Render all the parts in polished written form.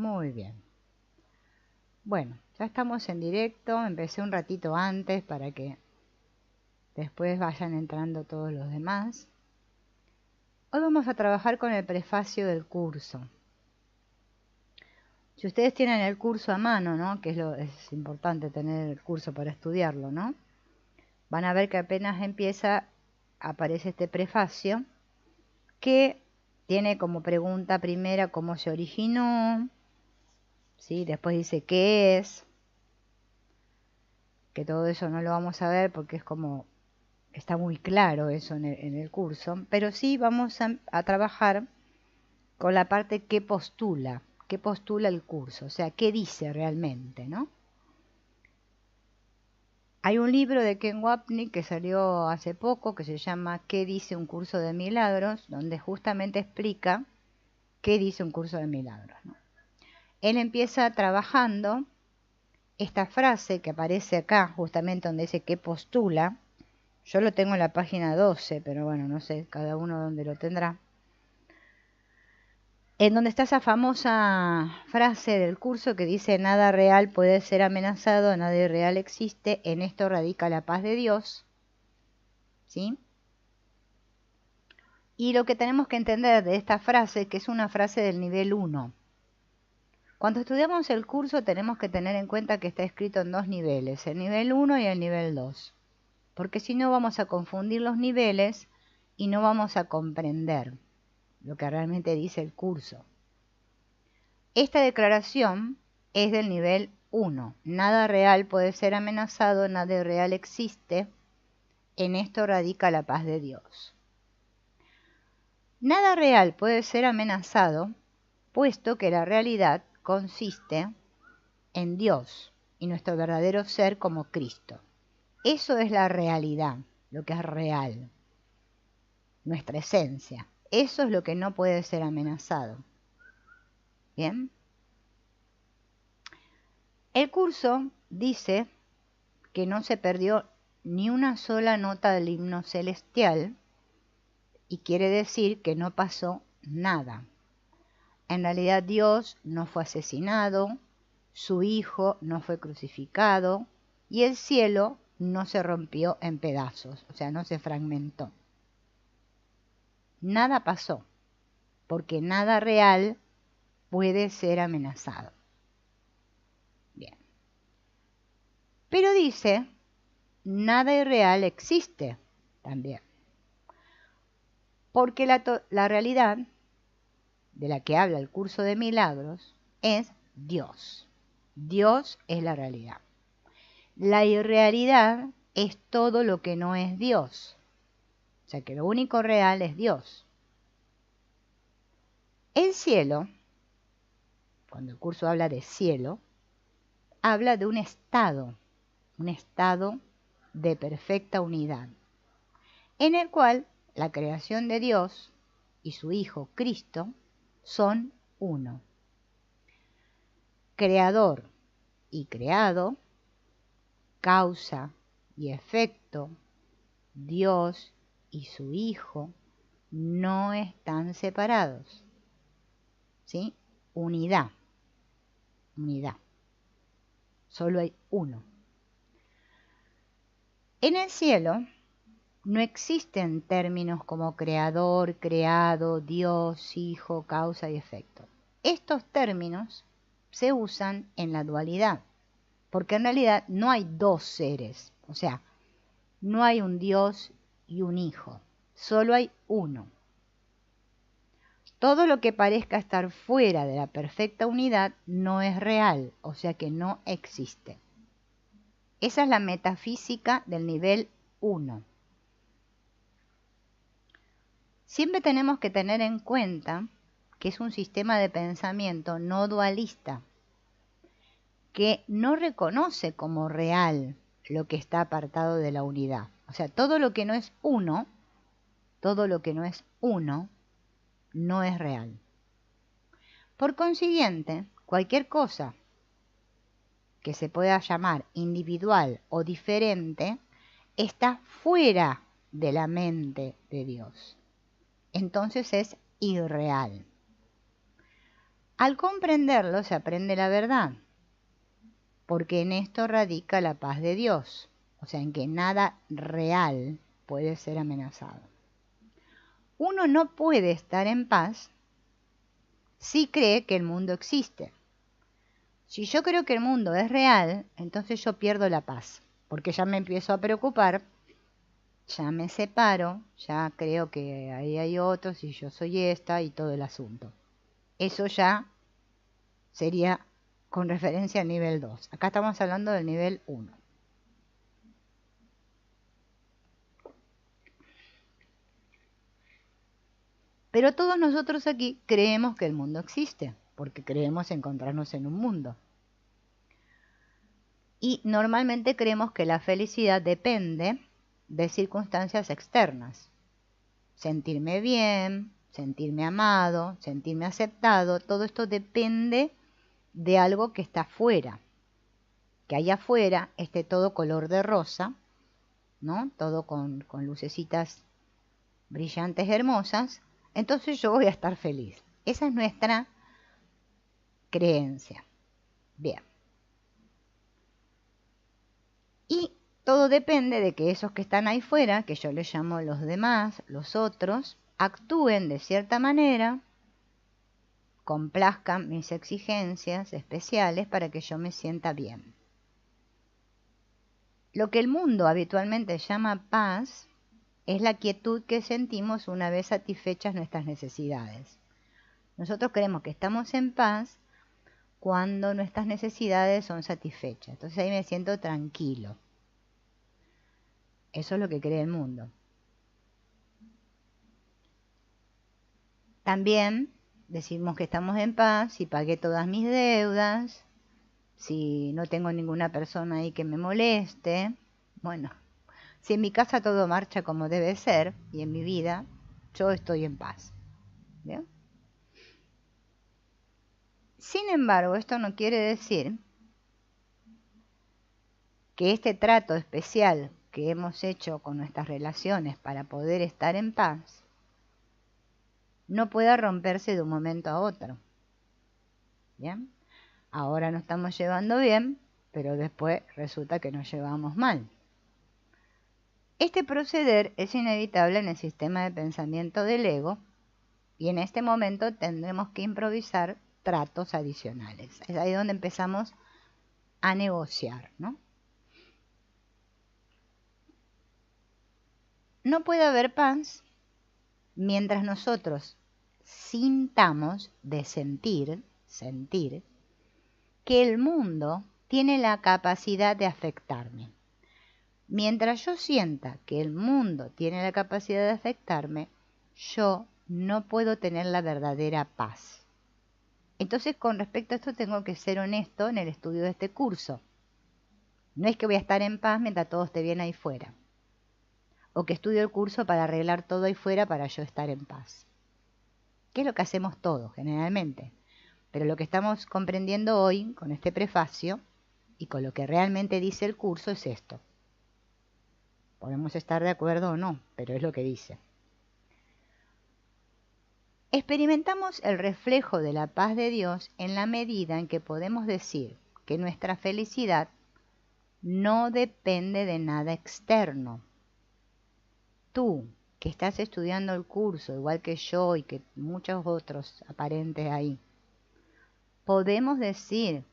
Muy bien. Bueno, ya estamos en directo. Empecé un ratito antes para que después vayan entrando todos los demás. Hoy vamos a trabajar con el prefacio del curso. Si ustedes tienen el curso a mano, ¿no? Que es importante tener el curso para estudiarlo, ¿no? Van a ver que apenas empieza, aparece este prefacio que tiene como pregunta primera cómo se originó, ¿sí? Después dice qué es, que todo eso no lo vamos a ver porque es como, está muy claro eso en el curso, pero sí vamos a trabajar con la parte que postula el curso, o sea, qué dice realmente, ¿no? Hay un libro de Ken Wapnick que salió hace poco que se llama ¿Qué dice un curso de milagros?, donde justamente explica qué dice un curso de milagros, ¿no? Él empieza trabajando esta frase que aparece acá, justamente donde dice que postula. Yo lo tengo en la página 12, pero bueno, no sé, cada uno donde lo tendrá. En donde está esa famosa frase del curso que dice: nada real puede ser amenazado, nada irreal existe, en esto radica la paz de Dios. ¿Sí? Y lo que tenemos que entender de esta frase, que es una frase del nivel 1. Cuando estudiamos el curso tenemos que tener en cuenta que está escrito en dos niveles, el nivel 1 y el nivel 2. Porque si no vamos a confundir los niveles y no vamos a comprender lo que realmente dice el curso. Esta declaración es del nivel 1. Nada real puede ser amenazado, nada irreal existe. En esto radica la paz de Dios. Nada real puede ser amenazado, puesto que la realidad consiste en Dios y nuestro verdadero ser como Cristo. Eso es la realidad, lo que es real, nuestra esencia. Eso es lo que no puede ser amenazado. ¿Bien? El curso dice que no se perdió ni una sola nota del himno celestial y quiere decir que no pasó nada. En realidad Dios no fue asesinado, su Hijo no fue crucificado y el cielo no se rompió en pedazos, o sea, no se fragmentó. Nada pasó, porque nada real puede ser amenazado. Bien. Pero dice, nada irreal existe también. Porque la realidad de la que habla el curso de milagros es Dios. Dios es la realidad. La irrealidad es todo lo que no es Dios. O sea que lo único real es Dios. El cielo, cuando el curso habla de cielo, habla de un estado de perfecta unidad, en el cual la creación de Dios y su Hijo Cristo son uno. Creador y creado, causa y efecto, Dios y su Hijo no están separados. ¿Sí? Unidad. Solo hay uno. En el cielo no existen términos como creador, creado, Dios, Hijo, causa y efecto. Estos términos se usan en la dualidad, porque en realidad no hay dos seres, o sea, no hay un Dios y un Hijo, solo hay uno. Todo lo que parezca estar fuera de la perfecta unidad no es real, o sea que no existe. Esa es la metafísica del nivel 1. Siempre tenemos que tener en cuenta que es un sistema de pensamiento no dualista, que no reconoce como real lo que está apartado de la unidad. O sea, todo lo que no es uno, no es real. Por consiguiente, cualquier cosa que se pueda llamar individual o diferente está fuera de la mente de Dios. Entonces es irreal. Al comprenderlo se aprende la verdad, porque en esto radica la paz de Dios, o sea, en que nada real puede ser amenazado. Uno no puede estar en paz si cree que el mundo existe. Si yo creo que el mundo es real, entonces yo pierdo la paz, porque ya me empiezo a preocupar, ya me separo, ya creo que ahí hay otros y yo soy esta y todo el asunto. Eso ya sería con referencia al nivel 2. Acá estamos hablando del nivel 1. Pero todos nosotros aquí creemos que el mundo existe, porque creemos encontrarnos en un mundo. Y normalmente creemos que la felicidad depende de circunstancias externas. Sentirme bien, sentirme amado, sentirme aceptado, todo esto depende de algo que está afuera. Que allá afuera esté todo color de rosa, ¿no? Todo con lucecitas brillantes, hermosas, entonces yo voy a estar feliz. Esa es nuestra creencia. Bien. Y todo depende de que esos que están ahí fuera, que yo les llamo los demás, los otros, actúen de cierta manera, complazcan mis exigencias especiales para que yo me sienta bien. Lo que el mundo habitualmente llama paz es la quietud que sentimos una vez satisfechas nuestras necesidades. Nosotros creemos que estamos en paz cuando nuestras necesidades son satisfechas. Entonces ahí me siento tranquilo. Eso es lo que cree el mundo. También decimos que estamos en paz si pagué todas mis deudas, si no tengo ninguna persona ahí que me moleste. Bueno, si en mi casa todo marcha como debe ser y en mi vida, yo estoy en paz. ¿Bien? Sin embargo, esto no quiere decir que este trato especial que hemos hecho con nuestras relaciones para poder estar en paz no pueda romperse de un momento a otro. ¿Bien? Ahora nos estamos llevando bien, pero después resulta que nos llevamos mal. Este proceder es inevitable en el sistema de pensamiento del ego y en este momento tendremos que improvisar tratos adicionales. Es ahí donde empezamos a negociar, ¿no? No puede haber paz mientras nosotros sintamos de sentir que el mundo tiene la capacidad de afectarme. Mientras yo sienta que el mundo tiene la capacidad de afectarme, yo no puedo tener la verdadera paz. Entonces, con respecto a esto, tengo que ser honesto en el estudio de este curso. No es que voy a estar en paz mientras todo esté bien ahí fuera. O que estudio el curso para arreglar todo ahí fuera para yo estar en paz. ¿Qué es lo que hacemos todos, generalmente? Pero lo que estamos comprendiendo hoy, con este prefacio, y con lo que realmente dice el curso, es esto. Podemos estar de acuerdo o no, pero es lo que dice. Experimentamos el reflejo de la paz de Dios en la medida en que podemos decir que nuestra felicidad no depende de nada externo. Tú, que estás estudiando el curso, igual que yo y que muchos otros aparentes ahí, podemos decir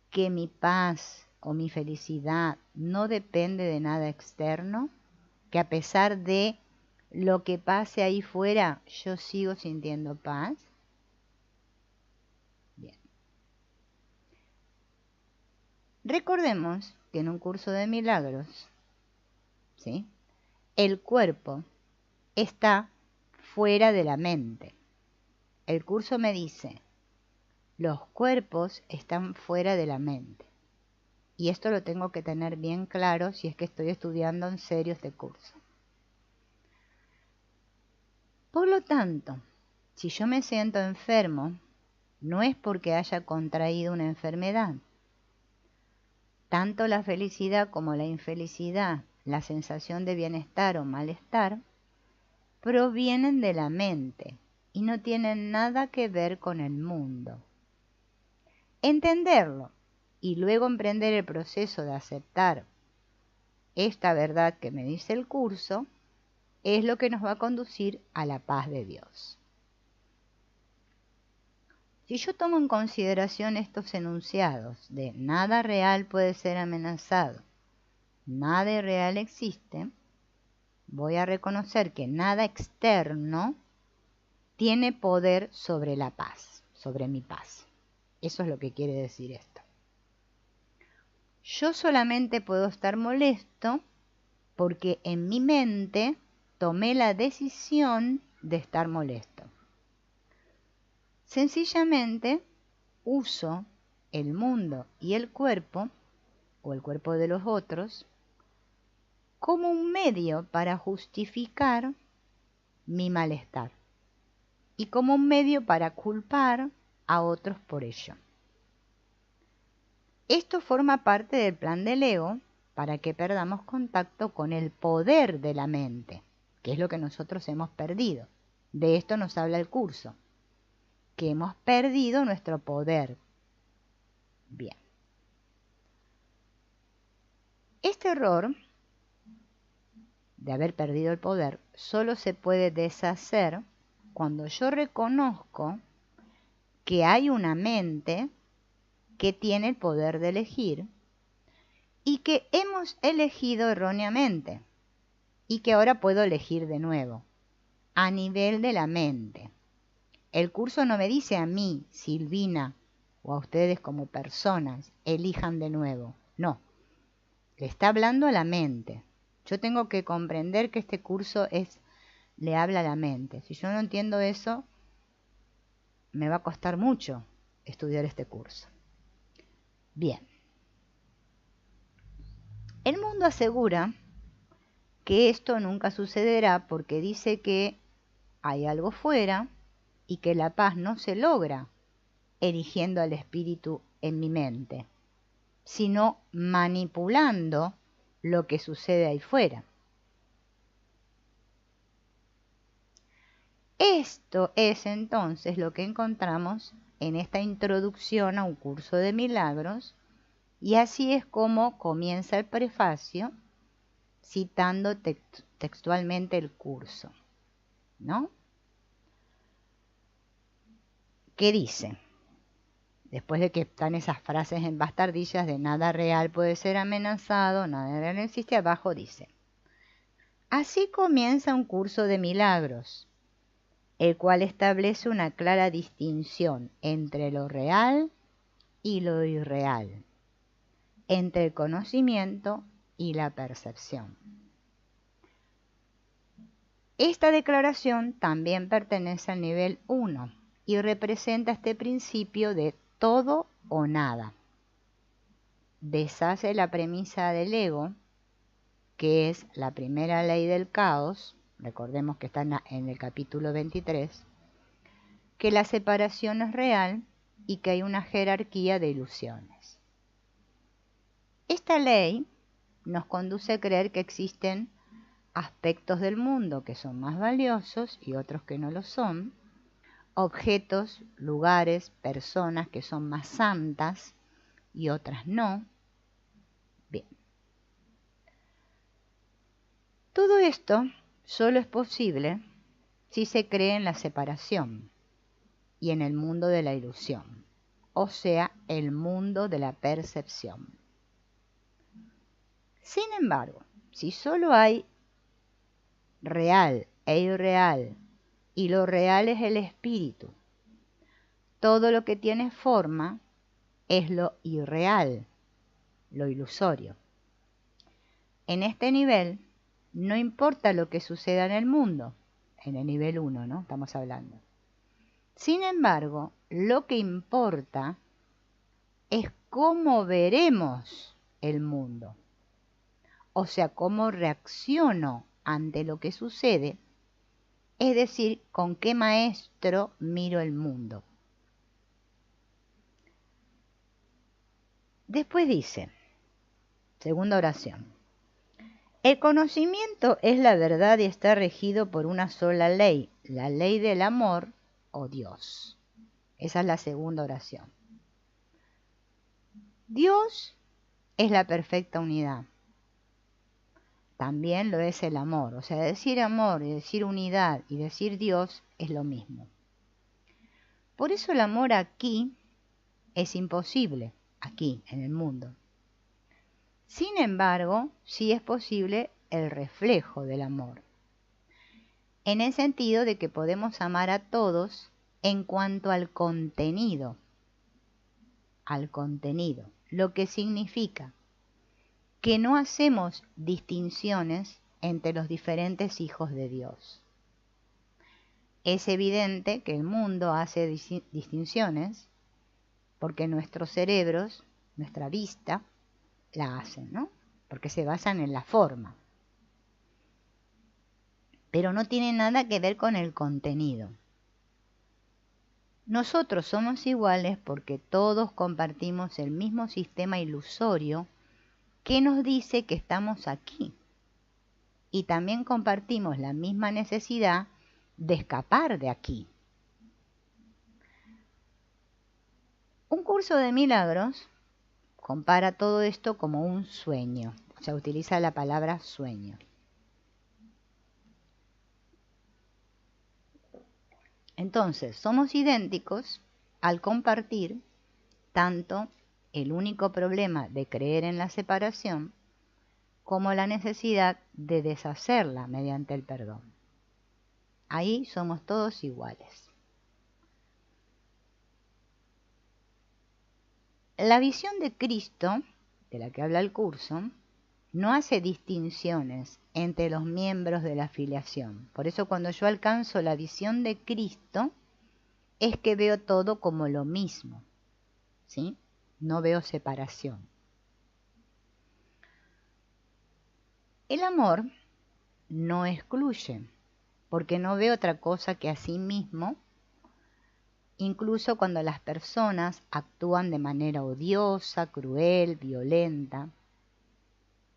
que mi paz o mi felicidad no depende de nada externo, que a pesar de lo que pase ahí fuera, yo sigo sintiendo paz. Bien. Recordemos que en un curso de milagros, ¿sí?, el cuerpo está fuera de la mente. El curso me dice, los cuerpos están fuera de la mente. Y esto lo tengo que tener bien claro si es que estoy estudiando en serio este curso. Por lo tanto, si yo me siento enfermo, no es porque haya contraído una enfermedad. Tanto la felicidad como la infelicidad, la sensación de bienestar o malestar, provienen de la mente, y no tienen nada que ver con el mundo. Entenderlo y luego emprender el proceso de aceptar esta verdad que me dice el curso es lo que nos va a conducir a la paz de Dios. Si yo tomo en consideración estos enunciados de nada real puede ser amenazado, nada irreal existe, voy a reconocer que nada externo tiene poder sobre la paz, sobre mi paz. Eso es lo que quiere decir esto. Yo solamente puedo estar molesto porque en mi mente tomé la decisión de estar molesto. Sencillamente uso el mundo y el cuerpo, o el cuerpo de los otros, como un medio para justificar mi malestar y como un medio para culpar a otros por ello. Esto forma parte del plan del ego para que perdamos contacto con el poder de la mente, que es lo que nosotros hemos perdido. De esto nos habla el curso, que hemos perdido nuestro poder. Bien. Este error de haber perdido el poder solo se puede deshacer cuando yo reconozco que hay una mente que tiene el poder de elegir y que hemos elegido erróneamente y que ahora puedo elegir de nuevo a nivel de la mente. El curso no me dice a mí, Silvina, o a ustedes como personas, elijan de nuevo. No, le está hablando a la mente. Yo tengo que comprender que este curso le habla a la mente. Si yo no entiendo eso, me va a costar mucho estudiar este curso. Bien. El mundo asegura que esto nunca sucederá porque dice que hay algo fuera y que la paz no se logra erigiendo al espíritu en mi mente, sino manipulando lo que sucede ahí fuera. Esto es entonces lo que encontramos en esta introducción a un curso de milagros, y así es como comienza el prefacio citando textualmente el curso, ¿no? ¿Qué dice? Después de que están esas frases en bastardillas de nada real puede ser amenazado, nada real existe, abajo dice: así comienza un curso de milagros, el cual establece una clara distinción entre lo real y lo irreal, entre el conocimiento y la percepción. Esta declaración también pertenece al nivel 1 y representa este principio de todo o nada. Deshace la premisa del ego, que es la primera ley del caos, recordemos que está en el capítulo 23, que la separación es real y que hay una jerarquía de ilusiones. Esta ley nos conduce a creer que existen aspectos del mundo que son más valiosos y otros que no lo son, objetos, lugares, personas que son más santas y otras no. Bien. Todo esto solo es posible si se cree en la separación y en el mundo de la ilusión, o sea, el mundo de la percepción. Sin embargo, si solo hay real e irreal, y lo real es el espíritu, todo lo que tiene forma es lo irreal, lo ilusorio. En este nivel, no importa lo que suceda en el mundo, en el nivel 1, ¿no? Estamos hablando. Sin embargo, lo que importa es cómo veremos el mundo, o sea, cómo reacciono ante lo que sucede, es decir, con qué maestro miro el mundo. Después dice, segunda oración: el conocimiento es la verdad y está regido por una sola ley, la ley del amor, o Dios. Esa es la segunda oración. Dios es la perfecta unidad. También lo es el amor. O sea, decir amor y decir unidad y decir Dios es lo mismo. Por eso el amor aquí es imposible, aquí, en el mundo. Sin embargo, sí es posible el reflejo del amor, en el sentido de que podemos amar a todos en cuanto al contenido, lo que significa que no hacemos distinciones entre los diferentes hijos de Dios. Es evidente que el mundo hace distinciones porque nuestros cerebros, nuestra vista, la hacen, ¿no? Porque se basan en la forma. Pero no tiene nada que ver con el contenido. Nosotros somos iguales porque todos compartimos el mismo sistema ilusorio que nos dice que estamos aquí. Y también compartimos la misma necesidad de escapar de aquí. Un curso de milagros compara todo esto como un sueño. O sea, utiliza la palabra sueño. Entonces, somos idénticos al compartir tanto el único problema de creer en la separación como la necesidad de deshacerla mediante el perdón. Ahí somos todos iguales. La visión de Cristo, de la que habla el curso, no hace distinciones entre los miembros de la filiación. Por eso cuando yo alcanzo la visión de Cristo, es que veo todo como lo mismo, ¿sí? No veo separación. El amor no excluye, porque no ve otra cosa que a sí mismo, incluso cuando las personas actúan de manera odiosa, cruel, violenta.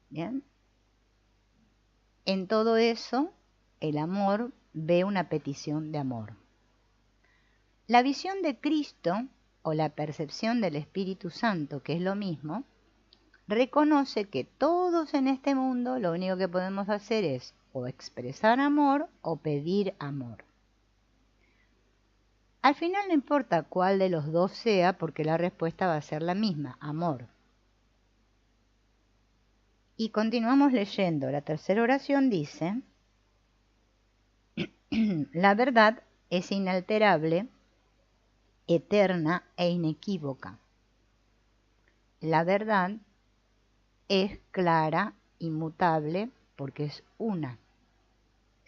¿Bien? En todo eso, el amor ve una petición de amor. La visión de Cristo, o la percepción del Espíritu Santo, que es lo mismo, reconoce que todos en este mundo lo único que podemos hacer es o expresar amor o pedir amor. Al final no importa cuál de los dos sea, porque la respuesta va a ser la misma, amor. Y continuamos leyendo. La tercera oración dice: la verdad es inalterable, eterna e inequívoca. La verdad es clara, inmutable, porque es una.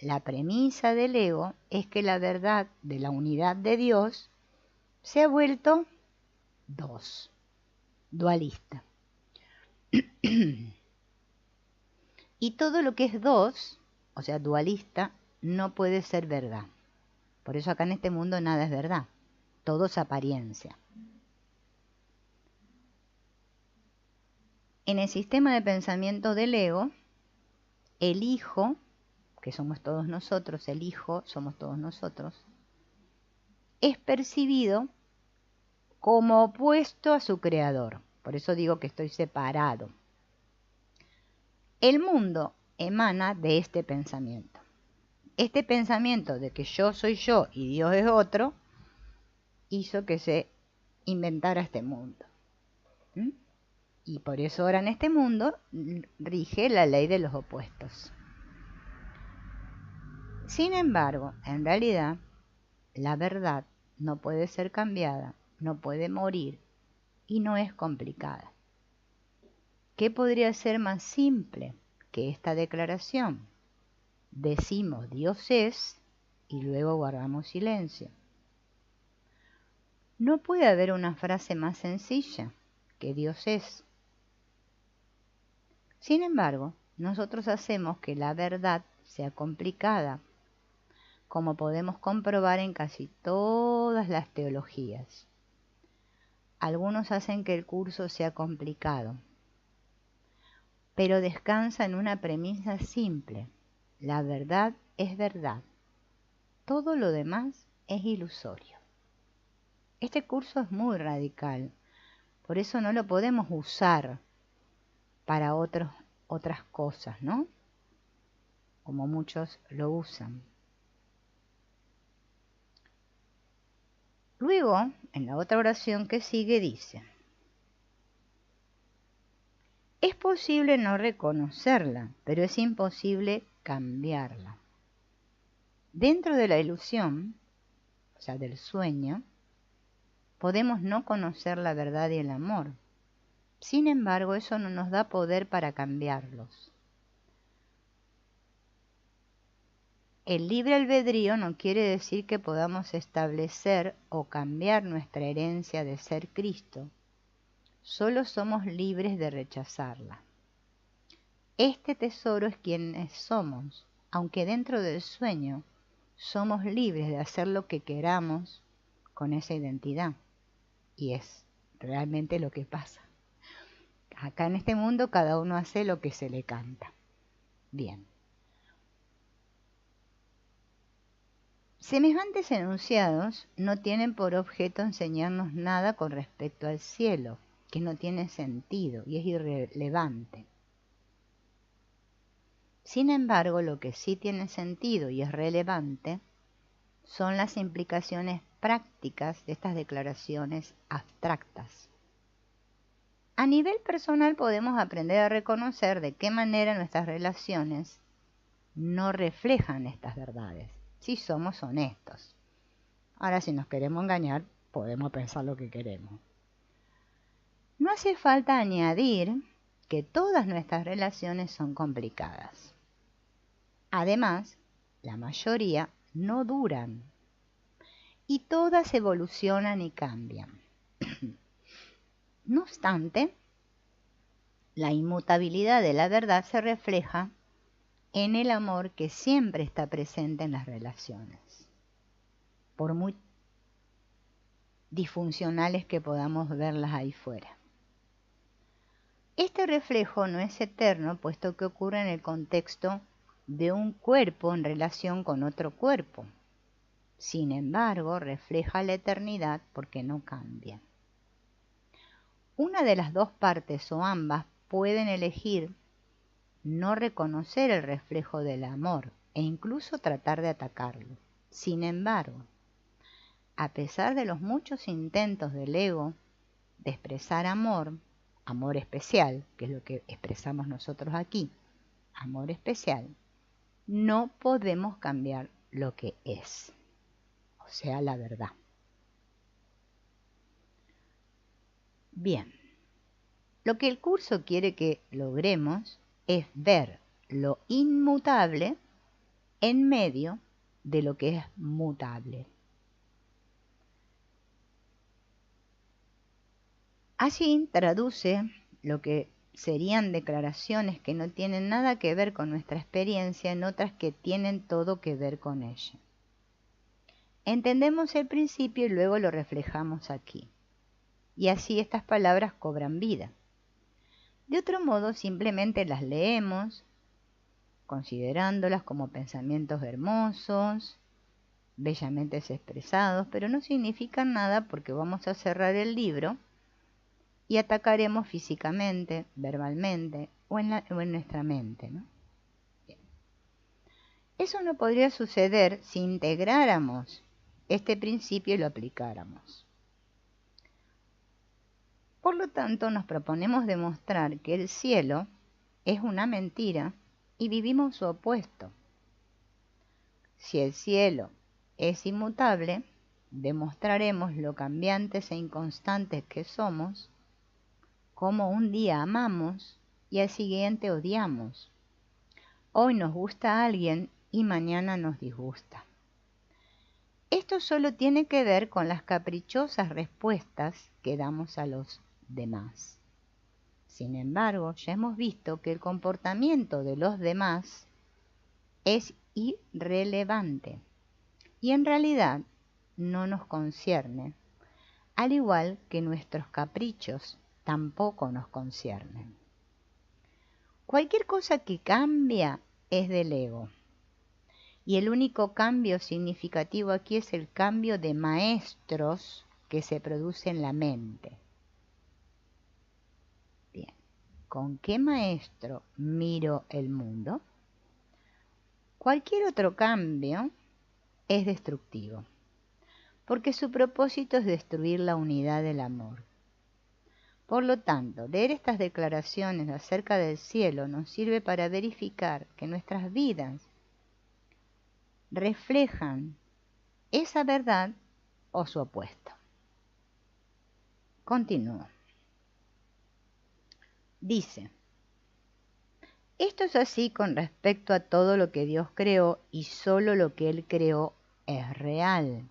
La premisa del ego es que la verdad de la unidad de Dios se ha vuelto dos, dualista. Y todo lo que es dos, o sea, dualista, no puede ser verdad. Por eso acá en este mundo nada es verdad, todo es apariencia. En el sistema de pensamiento del ego, el hijo, que somos todos nosotros, el hijo somos todos nosotros, es percibido como opuesto a su creador. Por eso digo que estoy separado. El mundo emana de este pensamiento. Este pensamiento de que yo soy yo y Dios es otro, hizo que se inventara este mundo. ¿Mm? Y por eso ahora en este mundo rige la ley de los opuestos. Sin embargo, en realidad, la verdad no puede ser cambiada, no puede morir y no es complicada. ¿Qué podría ser más simple que esta declaración? Decimos Dios es y luego guardamos silencio. No puede haber una frase más sencilla que Dios es. Sin embargo, nosotros hacemos que la verdad sea complicada, como podemos comprobar en casi todas las teologías. Algunos hacen que el curso sea complicado, pero descansa en una premisa simple. La verdad es verdad. Todo lo demás es ilusorio. Este curso es muy radical, por eso no lo podemos usar para otras cosas, ¿no? Como muchos lo usan. Luego, en la otra oración que sigue, dice: es posible no reconocerla, pero es imposible cambiarla. Dentro de la ilusión, o sea, del sueño, podemos no conocer la verdad y el amor. Sin embargo, eso no nos da poder para cambiarlos. El libre albedrío no quiere decir que podamos establecer o cambiar nuestra herencia de ser Cristo. Solo somos libres de rechazarla. Este tesoro es quienes somos, aunque dentro del sueño somos libres de hacer lo que queramos con esa identidad. Y es realmente lo que pasa. Acá en este mundo cada uno hace lo que se le canta. Bien. Semejantes enunciados no tienen por objeto enseñarnos nada con respecto al cielo, que no tiene sentido y es irrelevante. Sin embargo, lo que sí tiene sentido y es relevante son las implicaciones prácticas de estas declaraciones abstractas. A nivel personal podemos aprender a reconocer de qué manera nuestras relaciones no reflejan estas verdades, si somos honestos. Ahora, si nos queremos engañar, podemos pensar lo que queremos. No hace falta añadir que todas nuestras relaciones son complicadas. Además, la mayoría no duran y todas evolucionan y cambian. No obstante, la inmutabilidad de la verdad se refleja en el amor que siempre está presente en las relaciones, por muy disfuncionales que podamos verlas ahí fuera. Este reflejo no es eterno, puesto que ocurre en el contexto de un cuerpo en relación con otro cuerpo. Sin embargo, refleja la eternidad porque no cambia. Una de las dos partes o ambas pueden elegir no reconocer el reflejo del amor e incluso tratar de atacarlo. Sin embargo, a pesar de los muchos intentos del ego de expresar amor, amor especial, que es lo que expresamos nosotros aquí, amor especial, no podemos cambiar lo que es, o sea, la verdad. Bien, lo que el curso quiere que logremos es ver lo inmutable en medio de lo que es mutable. Así traduce lo que serían declaraciones que no tienen nada que ver con nuestra experiencia en otras que tienen todo que ver con ella. Entendemos el principio y luego lo reflejamos aquí. Y así estas palabras cobran vida. De otro modo, simplemente las leemos, considerándolas como pensamientos hermosos, bellamente expresados, pero no significan nada porque vamos a cerrar el libro y atacaremos físicamente, verbalmente o en nuestra mente, ¿no? Bien. Eso no podría suceder si integráramos este principio y lo aplicáramos. Por lo tanto, nos proponemos demostrar que el cielo es una mentira y vivimos su opuesto. Si el cielo es inmutable, demostraremos lo cambiantes e inconstantes que somos, cómo un día amamos y al siguiente odiamos. Hoy nos gusta a alguien y mañana nos disgusta. Esto solo tiene que ver con las caprichosas respuestas que damos a los demás. Sin embargo, ya hemos visto que el comportamiento de los demás es irrelevante y en realidad no nos concierne, al igual que nuestros caprichos tampoco nos conciernen. Cualquier cosa que cambia es del ego. Y el único cambio significativo aquí es el cambio de maestros que se produce en la mente. Bien, ¿con qué maestro miro el mundo? Cualquier otro cambio es destructivo, porque su propósito es destruir la unidad del amor. Por lo tanto, leer estas declaraciones acerca del cielo nos sirve para verificar que nuestras vidas reflejan esa verdad o su opuesto. Continúo. Dice, esto es así con respecto a todo lo que Dios creó y solo lo que Él creó es real.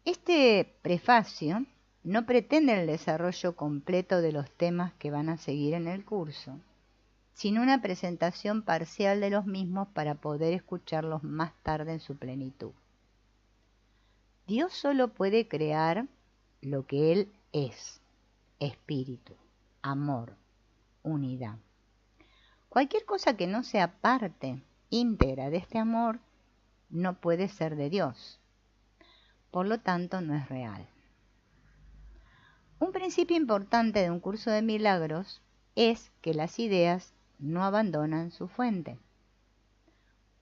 Este prefacio no pretende el desarrollo completo de los temas que van a seguir en el curso, sino una presentación parcial de los mismos para poder escucharlos más tarde en su plenitud. Dios solo puede crear lo que Él es: espíritu, amor, unidad. Cualquier cosa que no sea parte íntegra de este amor no puede ser de Dios. Por lo tanto, no es real. Un principio importante de un curso de milagros es que las ideas no abandonan su fuente.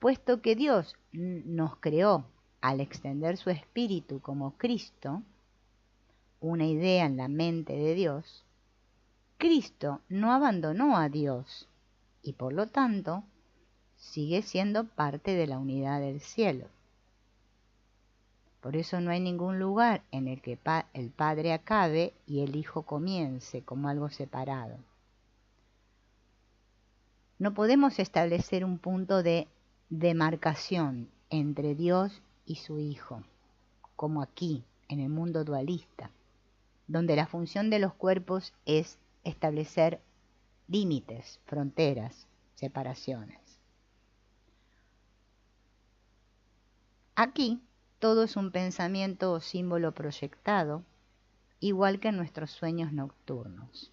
Puesto que Dios nos creó al extender su espíritu como Cristo, una idea en la mente de Dios, Cristo no abandonó a Dios y por lo tanto sigue siendo parte de la unidad del cielo. Por eso no hay ningún lugar en el que el Padre acabe y el Hijo comience como algo separado. No podemos establecer un punto de demarcación entre Dios y su Hijo, como aquí, en el mundo dualista, donde la función de los cuerpos es establecer límites, fronteras, separaciones. Aquí todo es un pensamiento o símbolo proyectado, igual que en nuestros sueños nocturnos.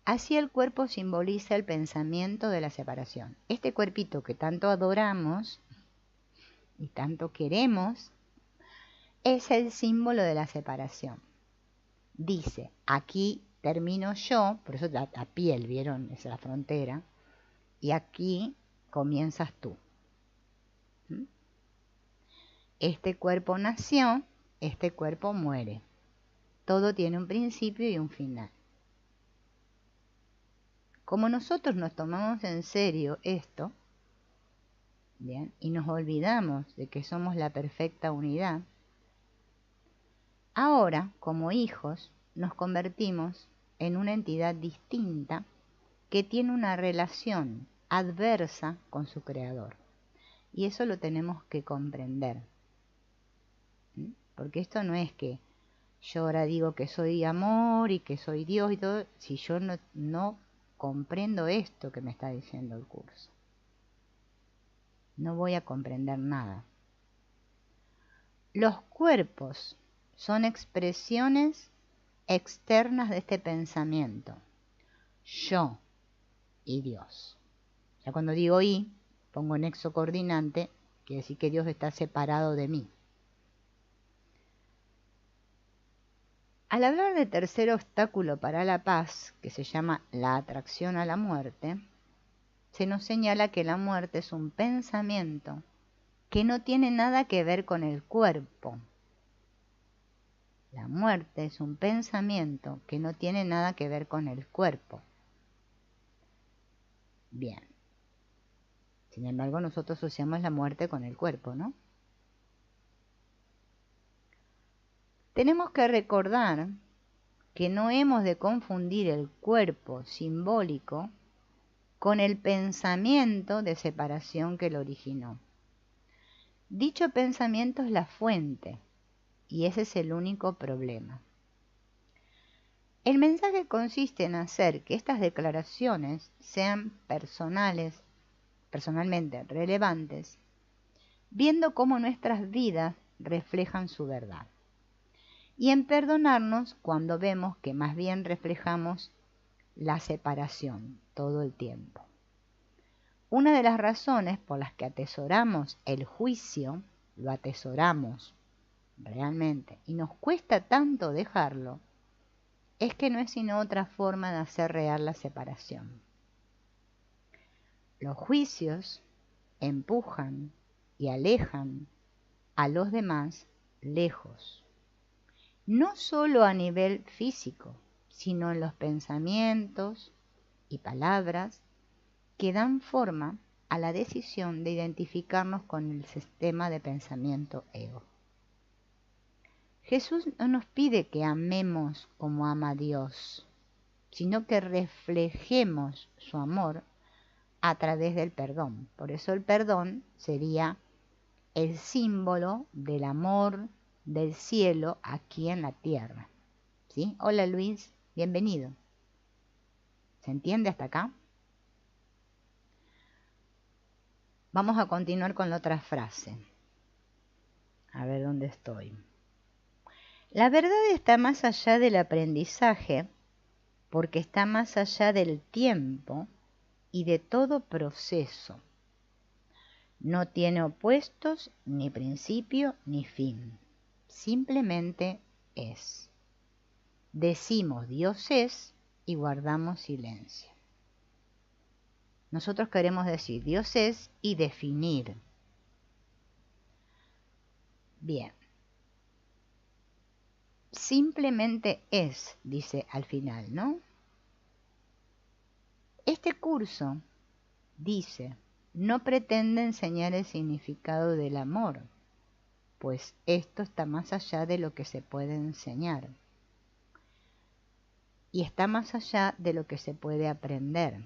Así el cuerpo simboliza el pensamiento de la separación. Este cuerpito que tanto adoramos y tanto queremos es el símbolo de la separación. Dice, aquí termino yo, por eso la piel, ¿vieron? Es la frontera, y aquí comienzas tú. Este cuerpo nació, este cuerpo muere. Todo tiene un principio y un final. Como nosotros nos tomamos en serio esto, ¿bien? Y nos olvidamos de que somos la perfecta unidad, ahora, como hijos, nos convertimos en una entidad distinta que tiene una relación adversa con su creador. Y eso lo tenemos que comprender. Porque esto no es que yo ahora digo que soy amor y que soy Dios y todo, si yo no comprendo esto que me está diciendo el curso. No voy a comprender nada. Los cuerpos son expresiones externas de este pensamiento. Yo y Dios. Ya cuando digo y, pongo nexo coordinante, quiere decir que Dios está separado de mí. Al hablar de tercer obstáculo para la paz, que se llama la atracción a la muerte, se nos señala que la muerte es un pensamiento que no tiene nada que ver con el cuerpo. La muerte es un pensamiento que no tiene nada que ver con el cuerpo. Bien. Sin embargo, nosotros asociamos la muerte con el cuerpo, ¿no? Tenemos que recordar que no hemos de confundir el cuerpo simbólico con el pensamiento de separación que lo originó. Dicho pensamiento es la fuente, y ese es el único problema. El mensaje consiste en hacer que estas declaraciones sean personalmente relevantes, viendo cómo nuestras vidas reflejan su verdad. Y en perdonarnos cuando vemos que más bien reflejamos la separación todo el tiempo. Una de las razones por las que atesoramos el juicio, lo atesoramos realmente, y nos cuesta tanto dejarlo, es que no es sino otra forma de hacer real la separación. Los juicios empujan y alejan a los demás lejos, no solo a nivel físico, sino en los pensamientos y palabras que dan forma a la decisión de identificarnos con el sistema de pensamiento ego. Jesús no nos pide que amemos como ama Dios, sino que reflejemos su amor a través del perdón. Por eso el perdón sería el símbolo del amor del cielo aquí en la tierra. ¿Sí? Hola Luis, bienvenido. ¿Se entiende hasta acá? Vamos a continuar con la otra frase. A ver dónde estoy. La verdad está más allá del aprendizaje porque está más allá del tiempo y de todo proceso. No tiene opuestos, ni principio, ni fin. Simplemente es. Decimos Dios es y guardamos silencio. Nosotros queremos decir Dios es y definir. Bien. Simplemente es, dice al final, ¿no? Este curso, dice, no pretende enseñar el significado del amor, pues esto está más allá de lo que se puede enseñar. Y está más allá de lo que se puede aprender.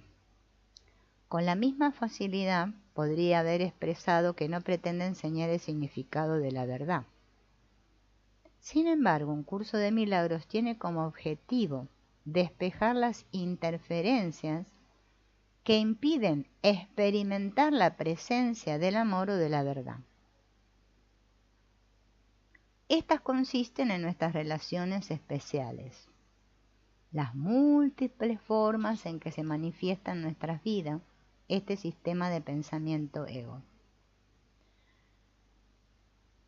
Con la misma facilidad podría haber expresado que no pretende enseñar el significado de la verdad. Sin embargo, un curso de milagros tiene como objetivo despejar las interferencias que impiden experimentar la presencia del amor o de la verdad. Estas consisten en nuestras relaciones especiales, las múltiples formas en que se manifiesta en nuestras vidas este sistema de pensamiento ego.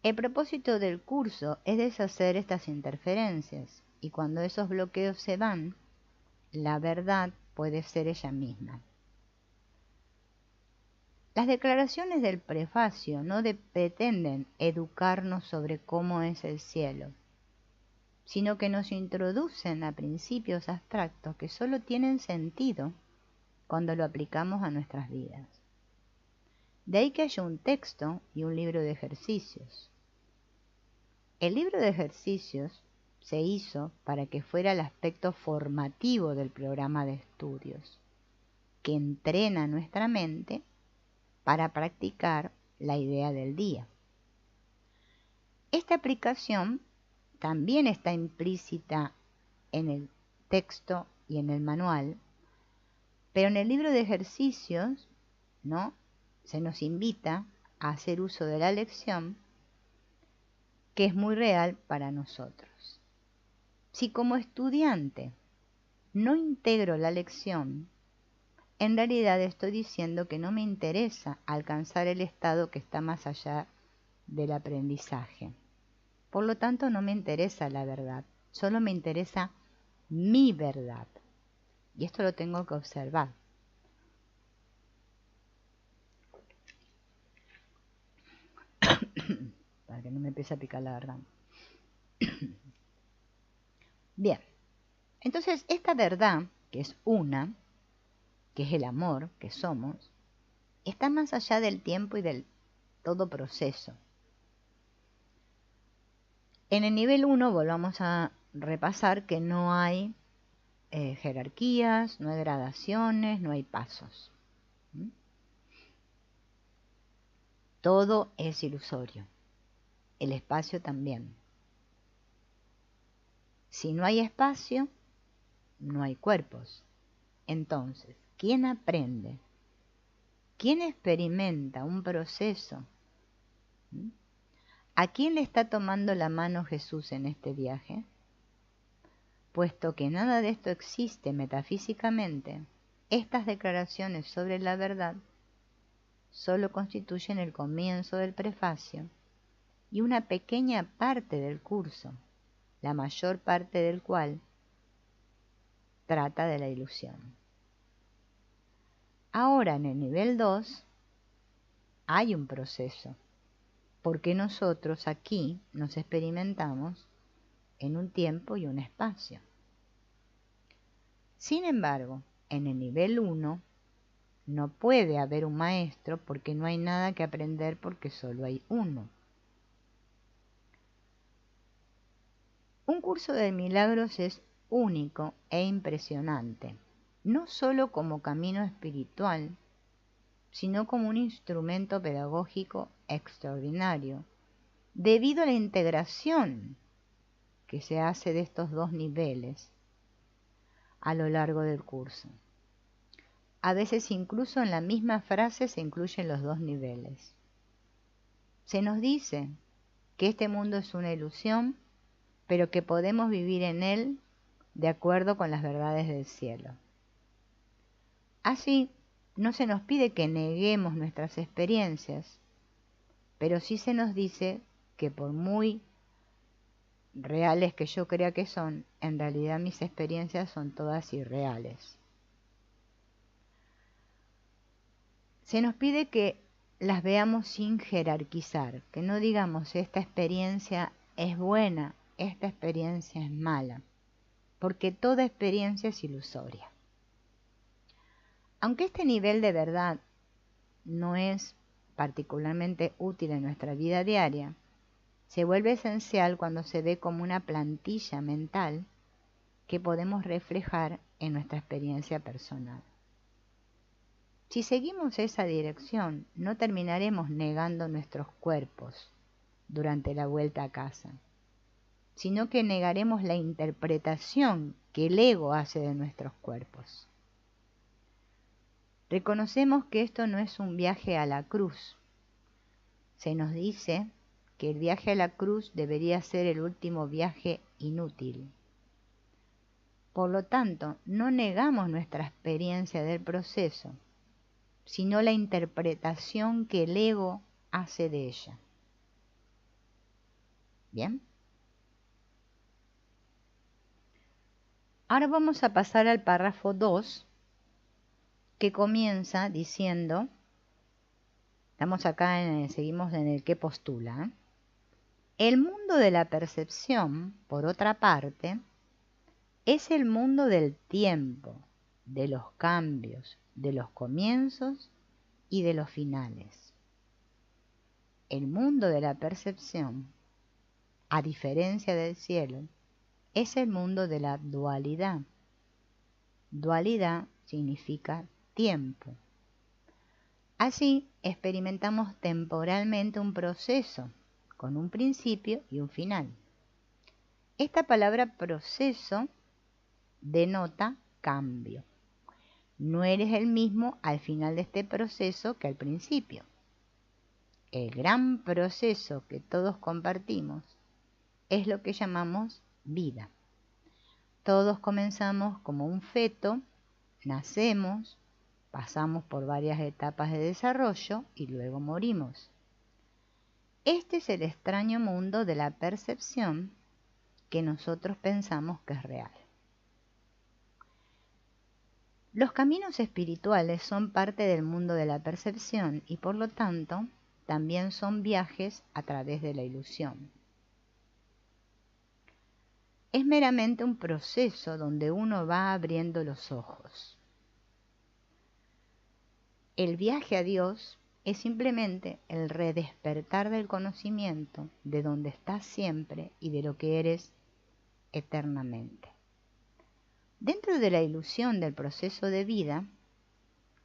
El propósito del curso es deshacer estas interferencias y cuando esos bloqueos se van, la verdad puede ser ella misma. Las declaraciones del prefacio no pretenden educarnos sobre cómo es el cielo, sino que nos introducen a principios abstractos que solo tienen sentido cuando lo aplicamos a nuestras vidas. De ahí que haya un texto y un libro de ejercicios. El libro de ejercicios se hizo para que fuera el aspecto formativo del programa de estudios, que entrena nuestra mente para practicar la idea del día. Esta aplicación también está implícita en el texto y en el manual, pero en el libro de ejercicios, ¿no?, se nos invita a hacer uso de la lección, que es muy real para nosotros. Si como estudiante no integro la lección, en realidad estoy diciendo que no me interesa alcanzar el estado que está más allá del aprendizaje. Por lo tanto, no me interesa la verdad, solo me interesa mi verdad. Y esto lo tengo que observar. Para que no me empiece a picar la garganta. Bien, entonces esta verdad, que es una, que es el amor que somos, está más allá del tiempo y del todo proceso. En el nivel 1 volvamos a repasar que no hay jerarquías, no hay gradaciones, no hay pasos. Todo es ilusorio, el espacio también. Si no hay espacio, no hay cuerpos. Entonces, ¿quién aprende? ¿Quién experimenta un proceso? ¿A quién le está tomando la mano Jesús en este viaje? puesto que nada de esto existe metafísicamente, estas declaraciones sobre la verdad solo constituyen el comienzo del prefacio y una pequeña parte del curso, la mayor parte del cual trata de la ilusión. Ahora en el nivel 2 hay un proceso, porque nosotros aquí nos experimentamos en un tiempo y un espacio. Sin embargo, en el nivel 1 no puede haber un maestro porque no hay nada que aprender porque solo hay uno. Un curso de milagros es único e impresionante, no solo como camino espiritual, sino como un instrumento pedagógico extraordinario, debido a la integración que se hace de estos dos niveles a lo largo del curso. A veces incluso en la misma frase se incluyen los dos niveles. Se nos dice que este mundo es una ilusión, pero que podemos vivir en él de acuerdo con las verdades del cielo. Así, no se nos pide que neguemos nuestras experiencias, pero sí se nos dice que por muy reales que yo crea que son, en realidad mis experiencias son todas irreales. Se nos pide que las veamos sin jerarquizar, que no digamos esta experiencia es buena, esta experiencia es mala, porque toda experiencia es ilusoria. Aunque este nivel de verdad no es particularmente útil en nuestra vida diaria, se vuelve esencial cuando se ve como una plantilla mental que podemos reflejar en nuestra experiencia personal. Si seguimos esa dirección, no terminaremos negando nuestros cuerpos durante la vuelta a casa, sino que negaremos la interpretación que el ego hace de nuestros cuerpos. Reconocemos que esto no es un viaje a la cruz. Se nos dice que el viaje a la cruz debería ser el último viaje inútil. Por lo tanto, no negamos nuestra experiencia del proceso, sino la interpretación que el ego hace de ella. ¿Bien? Ahora vamos a pasar al párrafo 2, que comienza diciendo, estamos acá, seguimos en el que postula, el mundo de la percepción, por otra parte, es el mundo del tiempo, de los cambios, de los comienzos y de los finales. El mundo de la percepción, a diferencia del cielo, es el mundo de la dualidad. Dualidad significa tiempo. Así experimentamos temporalmente un proceso con un principio y un final. Esta palabra proceso denota cambio. No eres el mismo al final de este proceso que al principio. El gran proceso que todos compartimos es lo que llamamos vida. Todos comenzamos como un feto, nacemos, pasamos por varias etapas de desarrollo y luego morimos. Este es el extraño mundo de la percepción que nosotros pensamos que es real. Los caminos espirituales son parte del mundo de la percepción y por lo tanto también son viajes a través de la ilusión. Es meramente un proceso donde uno va abriendo los ojos. El viaje a Dios es simplemente el redespertar del conocimiento de donde estás siempre y de lo que eres eternamente. Dentro de la ilusión del proceso de vida,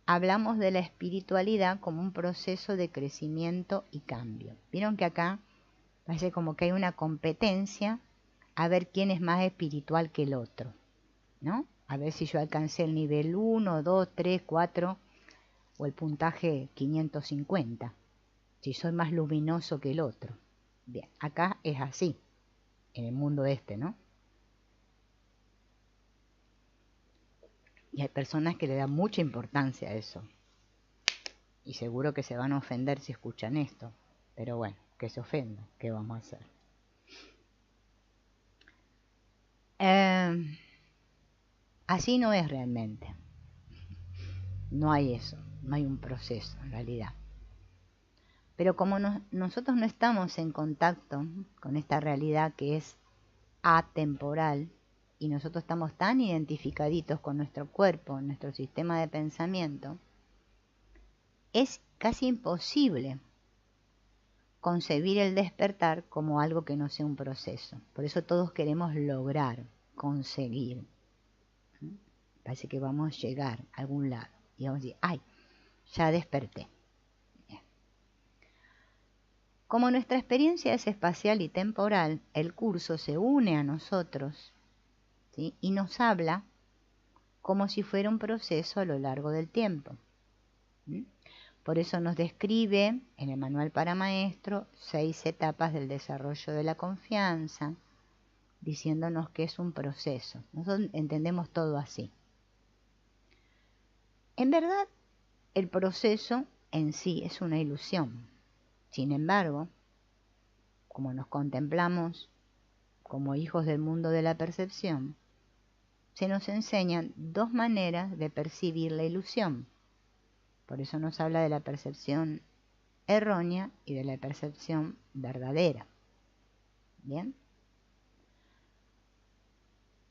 hablamos de la espiritualidad como un proceso de crecimiento y cambio. Vieron que acá parece como que hay una competencia a ver quién es más espiritual que el otro, ¿no? A ver si yo alcancé el nivel 1, 2, 3, 4 o el puntaje 550, si soy más luminoso que el otro. Bien, acá es así, en el mundo este, ¿no? Y hay personas que le dan mucha importancia a eso. Y seguro que se van a ofender si escuchan esto. Pero bueno, que se ofendan, ¿qué vamos a hacer? Así no es realmente. No hay eso, no hay un proceso en realidad. Pero como nosotros no estamos en contacto con esta realidad que es atemporal, y nosotros estamos tan identificaditos con nuestro cuerpo, nuestro sistema de pensamiento, es casi imposible concebir el despertar como algo que no sea un proceso. Por eso todos queremos lograr, conseguir. Parece que vamos a llegar a algún lado y vamos a decir, ¡ay! Ya desperté. Bien. Como nuestra experiencia es espacial y temporal, el curso se une a nosotros, ¿sí? Y nos habla como si fuera un proceso a lo largo del tiempo. ¿Sí? Por eso nos describe en el manual para maestro 6 etapas del desarrollo de la confianza, diciéndonos que es un proceso. Nosotros entendemos todo así. En verdad, el proceso en sí es una ilusión. Sin embargo, como nos contemplamos como hijos del mundo de la percepción, se nos enseñan 2 maneras de percibir la ilusión. Por eso nos habla de la percepción errónea y de la percepción verdadera. ¿Bien?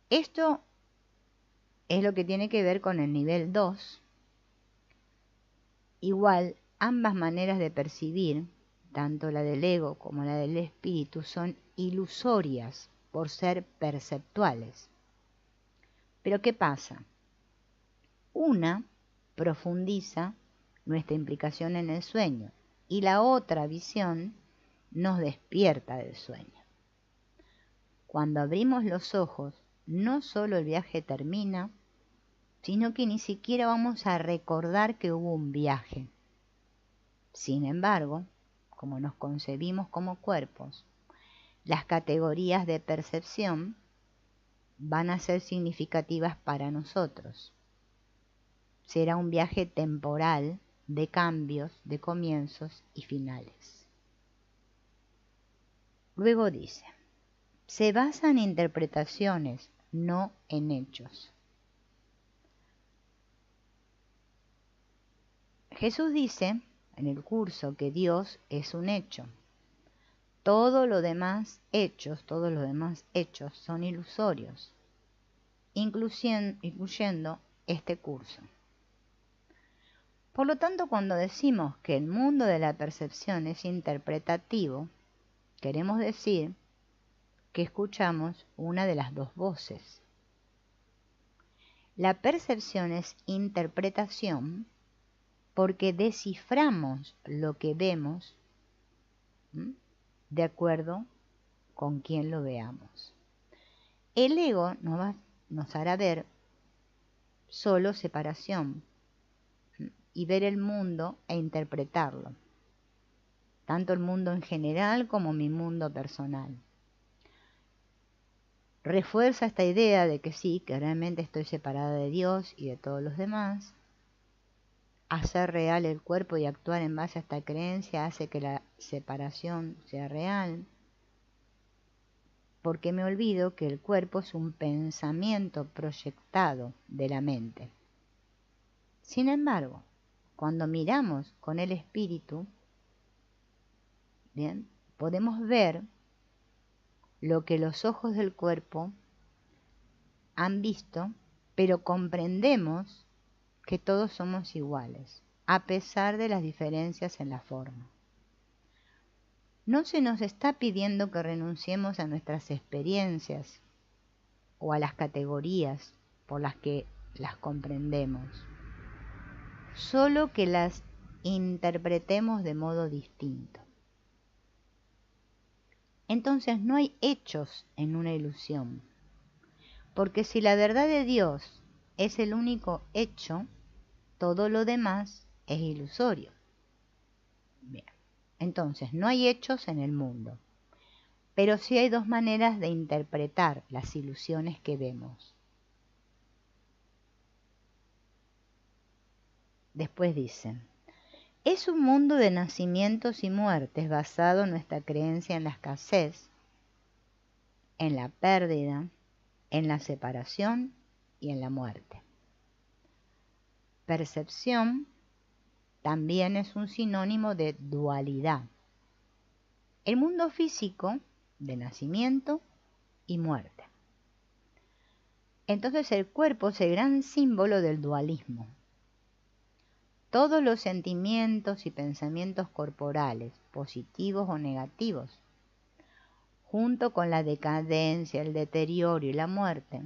Esto es lo que tiene que ver con el nivel 2. Igual, ambas maneras de percibir, tanto la del ego como la del espíritu, son ilusorias por ser perceptuales. Pero ¿qué pasa? Una profundiza nuestra implicación en el sueño y la otra visión nos despierta del sueño. Cuando abrimos los ojos, no solo el viaje termina, sino que ni siquiera vamos a recordar que hubo un viaje. Sin embargo, como nos concebimos como cuerpos, las categorías de percepción van a ser significativas para nosotros. Será un viaje temporal de cambios, de comienzos y finales. Luego dice, se basa en interpretaciones, no en hechos. Jesús dice en el curso que Dios es un hecho. Todos los demás hechos son ilusorios, incluyendo este curso. Por lo tanto, cuando decimos que el mundo de la percepción es interpretativo, queremos decir que escuchamos una de las 2 voces. La percepción es interpretación porque desciframos lo que vemos de acuerdo con quien lo veamos. El ego nos hará ver solo separación y ver el mundo e interpretarlo, tanto el mundo en general como mi mundo personal. Refuerza esta idea de que sí, que realmente estoy separada de Dios y de todos los demás. Hacer real el cuerpo y actuar en base a esta creencia hace que la separación sea real, porque me olvido que el cuerpo es un pensamiento proyectado de la mente. Sin embargo, cuando miramos con el espíritu, bien, podemos ver lo que los ojos del cuerpo han visto, pero comprendemos que todos somos iguales, a pesar de las diferencias en la forma. No se nos está pidiendo que renunciemos a nuestras experiencias o a las categorías por las que las comprendemos, solo que las interpretemos de modo distinto. Entonces no hay hechos en una ilusión, porque si la verdad de Dios es el único hecho, todo lo demás es ilusorio. Bien, entonces no hay hechos en el mundo, pero sí hay 2 maneras de interpretar las ilusiones que vemos. Después dice, es un mundo de nacimientos y muertes basado en nuestra creencia en la escasez, en la pérdida, en la separación y en la muerte. Percepción también es un sinónimo de dualidad. El mundo físico de nacimiento y muerte. Entonces el cuerpo es el gran símbolo del dualismo. Todos los sentimientos y pensamientos corporales, positivos o negativos, junto con la decadencia, el deterioro y la muerte,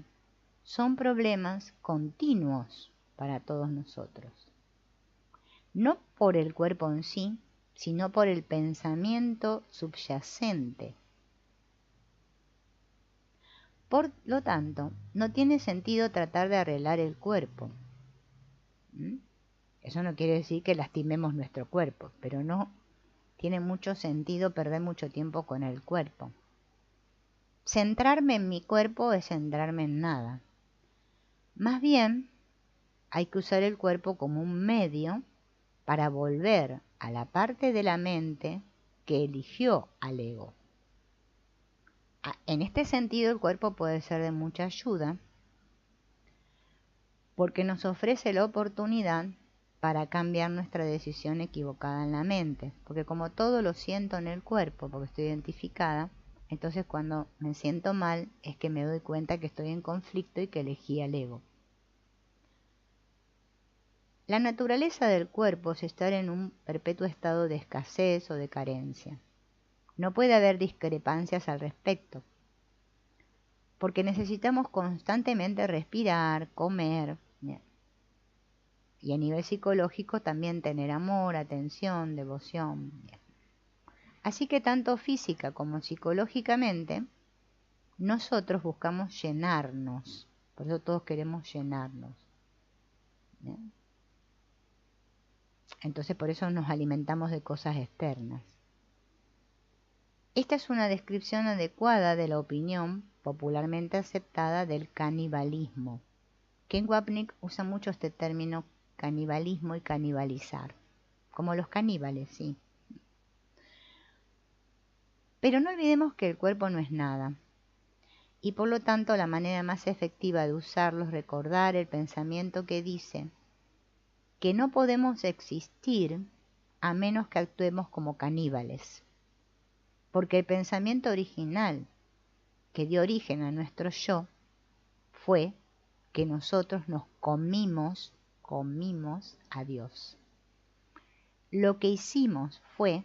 son problemas continuos para todos nosotros. No por el cuerpo en sí, sino por el pensamiento subyacente. Por lo tanto, no tiene sentido tratar de arreglar el cuerpo. Eso no quiere decir que lastimemos nuestro cuerpo, pero no tiene mucho sentido perder mucho tiempo con el cuerpo. Centrarme en mi cuerpo es centrarme en nada. Más bien, hay que usar el cuerpo como un medio para volver a la parte de la mente que eligió al ego. En este sentido, el cuerpo puede ser de mucha ayuda porque nos ofrece la oportunidad para cambiar nuestra decisión equivocada en la mente. Porque como todo lo siento en el cuerpo, porque estoy identificada, entonces cuando me siento mal es que me doy cuenta que estoy en conflicto y que elegí al ego. La naturaleza del cuerpo es estar en un perpetuo estado de escasez o de carencia. No puede haber discrepancias al respecto, porque necesitamos constantemente respirar, comer, y a nivel psicológico también tener amor, atención, devoción. Así que tanto física como psicológicamente, nosotros buscamos llenarnos, por eso todos queremos llenarnos. Entonces por eso nos alimentamos de cosas externas. Esta es una descripción adecuada de la opinión popularmente aceptada del canibalismo. Ken Wapnick usa mucho este término canibalismo y canibalizar, como los caníbales, sí. Pero no olvidemos que el cuerpo no es nada, y por lo tanto la manera más efectiva de usarlo es recordar el pensamiento que dice que no podemos existir a menos que actuemos como caníbales, porque el pensamiento original que dio origen a nuestro yo fue que nosotros nos comimos a Dios. Lo que hicimos fue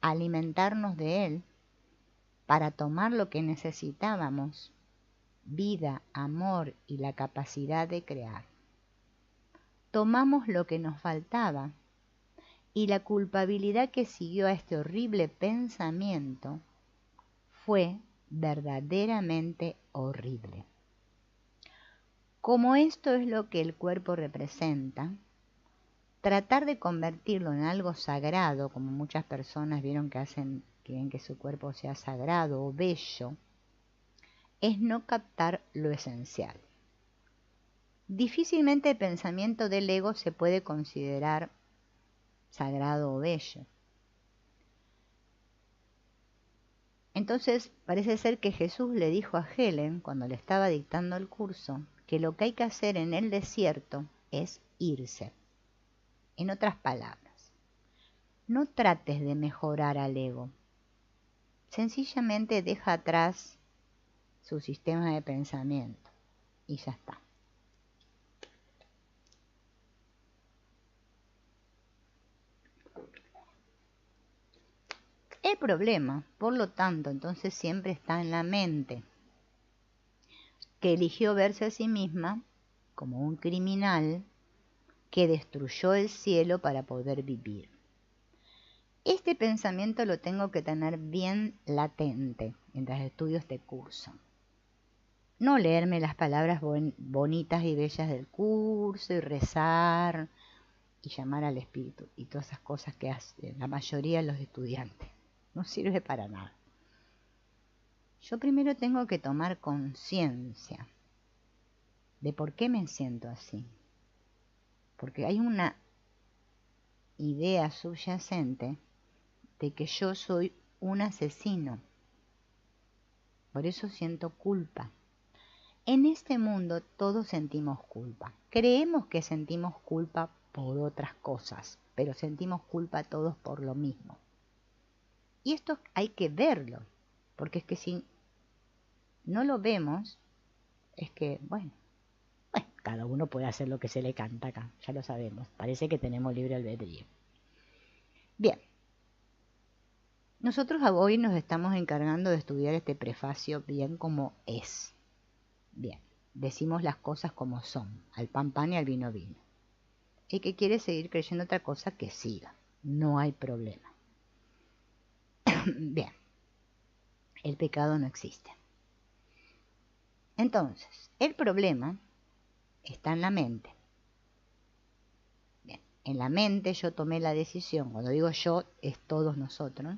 alimentarnos de Él para tomar lo que necesitábamos, vida, amor y la capacidad de crear. Tomamos lo que nos faltaba y la culpabilidad que siguió a este horrible pensamiento fue verdaderamente horrible. Como esto es lo que el cuerpo representa, tratar de convertirlo en algo sagrado, como muchas personas vieron que hacen, que ven que su cuerpo sea sagrado o bello, es no captar lo esencial. Difícilmente el pensamiento del ego se puede considerar sagrado o bello. Entonces parece ser que Jesús le dijo a Helen, cuando le estaba dictando el curso, que lo que hay que hacer en el desierto es irse. En otras palabras, no trates de mejorar al ego. Sencillamente deja atrás su sistema de pensamiento y ya está. El problema, por lo tanto, entonces siempre está en la mente, que eligió verse a sí misma como un criminal que destruyó el cielo para poder vivir. Este pensamiento lo tengo que tener bien latente mientras estudio este curso. No leerme las palabras bonitas y bellas del curso y rezar y llamar al espíritu y todas esas cosas que hacen la mayoría de los estudiantes. No sirve para nada. Yo primero tengo que tomar conciencia de por qué me siento así. Porque hay una idea subyacente de que yo soy un asesino. Por eso siento culpa. En este mundo todos sentimos culpa. Creemos que sentimos culpa por otras cosas, pero sentimos culpa todos por lo mismo. Y esto hay que verlo, porque es que si no lo vemos, es que, bueno, cada uno puede hacer lo que se le canta acá, ya lo sabemos. Parece que tenemos libre albedrío. Bien. Nosotros hoy nos estamos encargando de estudiar este prefacio bien como es. Bien, decimos las cosas como son, al pan pan y al vino vino. El que quiere seguir creyendo otra cosa, que siga, no hay problema. Bien, el pecado no existe. Entonces, el problema está en la mente. Bien, en la mente yo tomé la decisión, cuando digo yo, es todos nosotros,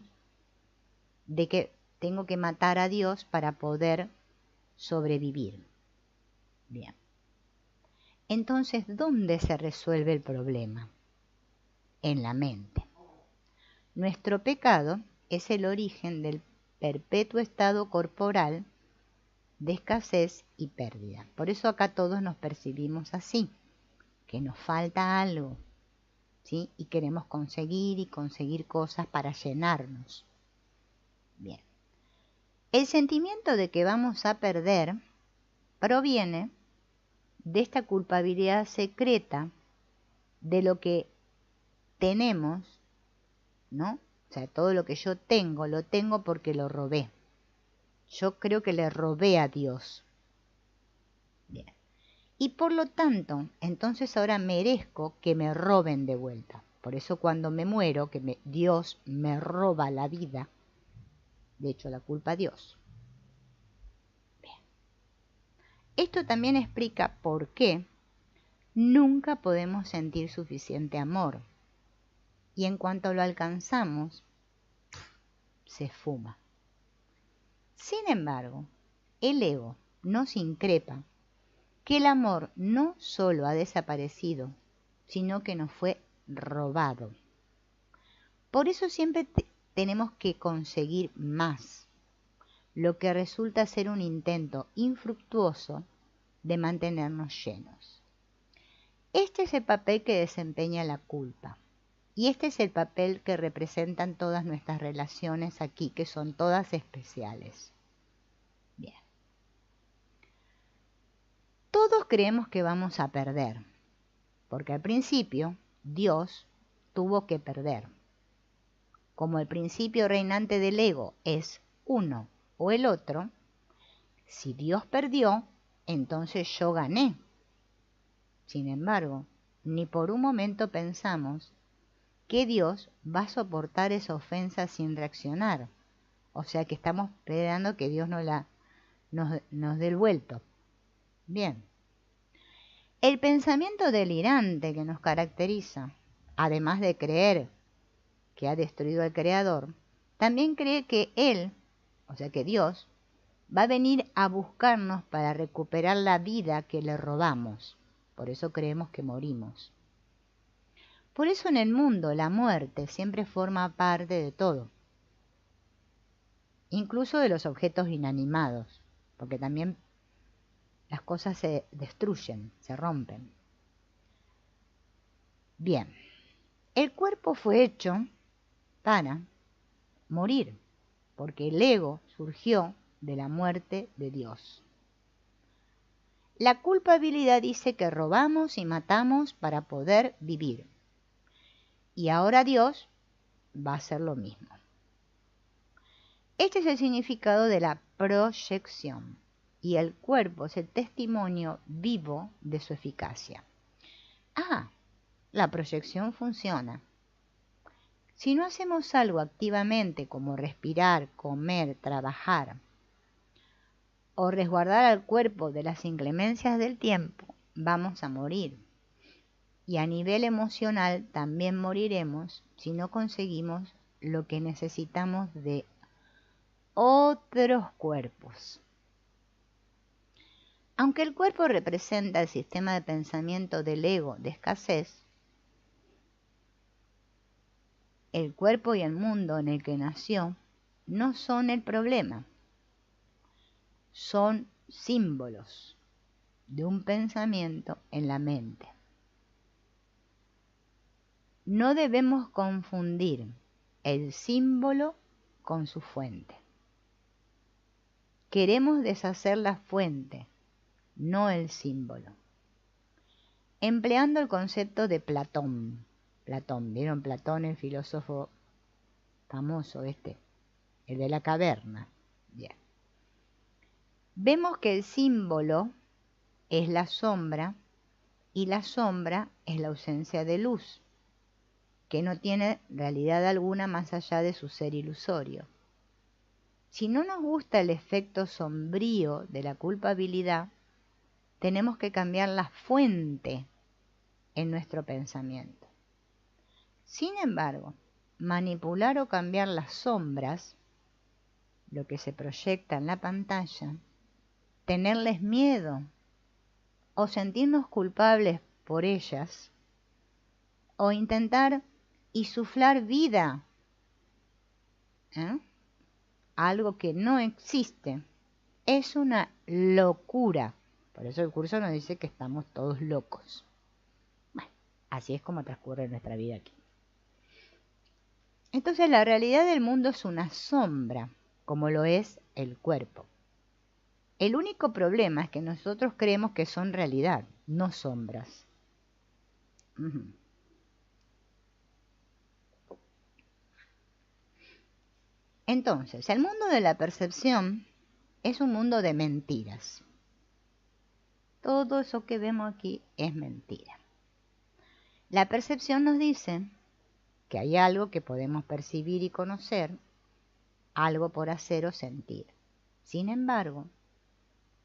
de que tengo que matar a Dios para poder sobrevivir. Bien. Entonces, ¿dónde se resuelve el problema? En la mente. Nuestro pecado es el origen del perpetuo estado corporal de escasez y pérdida. Por eso acá todos nos percibimos así, que nos falta algo, ¿sí? Y queremos conseguir y conseguir cosas para llenarnos. Bien. El sentimiento de que vamos a perder proviene de esta culpabilidad secreta de lo que tenemos, ¿no? O sea, todo lo que yo tengo, lo tengo porque lo robé. Yo creo que le robé a Dios. Bien. Y por lo tanto, entonces ahora merezco que me roben de vuelta. Por eso cuando me muero, Dios me roba la vida, de hecho la culpa a Dios. Bien. Esto también explica por qué nunca podemos sentir suficiente amor. Y en cuanto lo alcanzamos, se esfuma. Sin embargo, el ego nos increpa que el amor no solo ha desaparecido, sino que nos fue robado. Por eso siempre tenemos que conseguir más, lo que resulta ser un intento infructuoso de mantenernos llenos. Este es el papel que desempeña la culpa. Y este es el papel que representan todas nuestras relaciones aquí, que son todas especiales. Bien. Todos creemos que vamos a perder, porque al principio Dios tuvo que perder. Como el principio reinante del ego es uno o el otro, si Dios perdió, entonces yo gané. Sin embargo, ni por un momento pensamos que Dios va a soportar esa ofensa sin reaccionar. O sea que estamos esperando que Dios nos dé el vuelto. Bien. El pensamiento delirante que nos caracteriza, además de creer que ha destruido al Creador, también cree que Él, o sea que Dios, va a venir a buscarnos para recuperar la vida que le robamos. Por eso creemos que morimos. Por eso en el mundo la muerte siempre forma parte de todo, incluso de los objetos inanimados, porque también las cosas se destruyen, se rompen. Bien, el cuerpo fue hecho para morir, porque el ego surgió de la muerte de Dios. La culpabilidad dice que robamos y matamos para poder vivir. Y ahora Dios va a hacer lo mismo. Este es el significado de la proyección. Y el cuerpo es el testimonio vivo de su eficacia. La proyección funciona. Si no hacemos algo activamente como respirar, comer, trabajar o resguardar al cuerpo de las inclemencias del tiempo, vamos a morir. Y a nivel emocional también moriremos si no conseguimos lo que necesitamos de otros cuerpos. Aunque el cuerpo representa el sistema de pensamiento del ego de escasez, el cuerpo y el mundo en el que nació no son el problema, son símbolos de un pensamiento en la mente. No debemos confundir el símbolo con su fuente. Queremos deshacer la fuente, no el símbolo. Empleando el concepto de Platón. Platón, ¿vieron Platón, el filósofo famoso el de la caverna? Bien. Vemos que el símbolo es la sombra y la sombra es la ausencia de luz, que no tiene realidad alguna más allá de su ser ilusorio. Si no nos gusta el efecto sombrío de la culpabilidad, tenemos que cambiar la fuente en nuestro pensamiento. Sin embargo, manipular o cambiar las sombras, lo que se proyecta en la pantalla, tenerles miedo o sentirnos culpables por ellas, o intentar insuflar vida, algo que no existe, es una locura. Por eso el curso nos dice que estamos todos locos. Bueno, así es como transcurre nuestra vida aquí. Entonces la realidad del mundo es una sombra, como lo es el cuerpo. El único problema es que nosotros creemos que son realidad, no sombras. Entonces, el mundo de la percepción es un mundo de mentiras. Todo eso que vemos aquí es mentira. La percepción nos dice que hay algo que podemos percibir y conocer, algo por hacer o sentir. Sin embargo,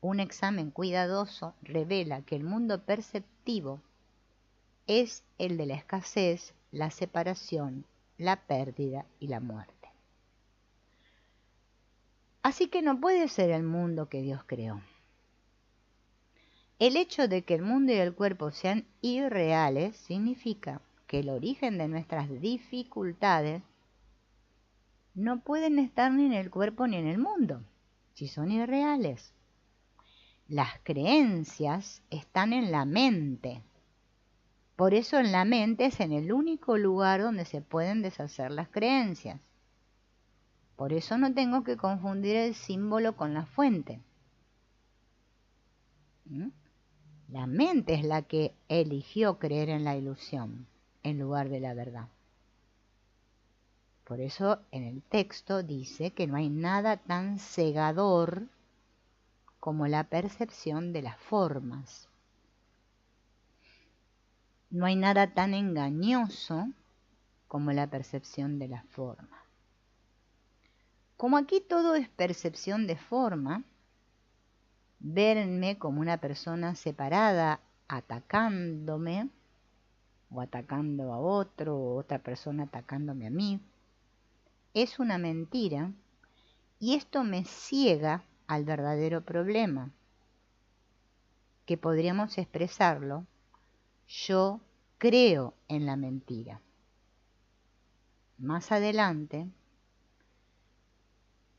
un examen cuidadoso revela que el mundo perceptivo es el de la escasez, la separación, la pérdida y la muerte. Así que no puede ser el mundo que Dios creó. El hecho de que el mundo y el cuerpo sean irreales significa que el origen de nuestras dificultades no pueden estar ni en el cuerpo ni en el mundo, si son irreales. Las creencias están en la mente. Por eso en la mente es en el único lugar donde se pueden deshacer las creencias. Por eso no tengo que confundir el símbolo con la fuente. La mente es la que eligió creer en la ilusión en lugar de la verdad. Por eso en el texto dice que no hay nada tan cegador como la percepción de las formas. No hay nada tan engañoso como la percepción de la forma. Como aquí todo es percepción de forma, verme como una persona separada atacándome, o atacando a otro, o otra persona atacándome a mí, es una mentira, y esto me ciega al verdadero problema, que podríamos expresarlo: yo creo en la mentira. Más adelante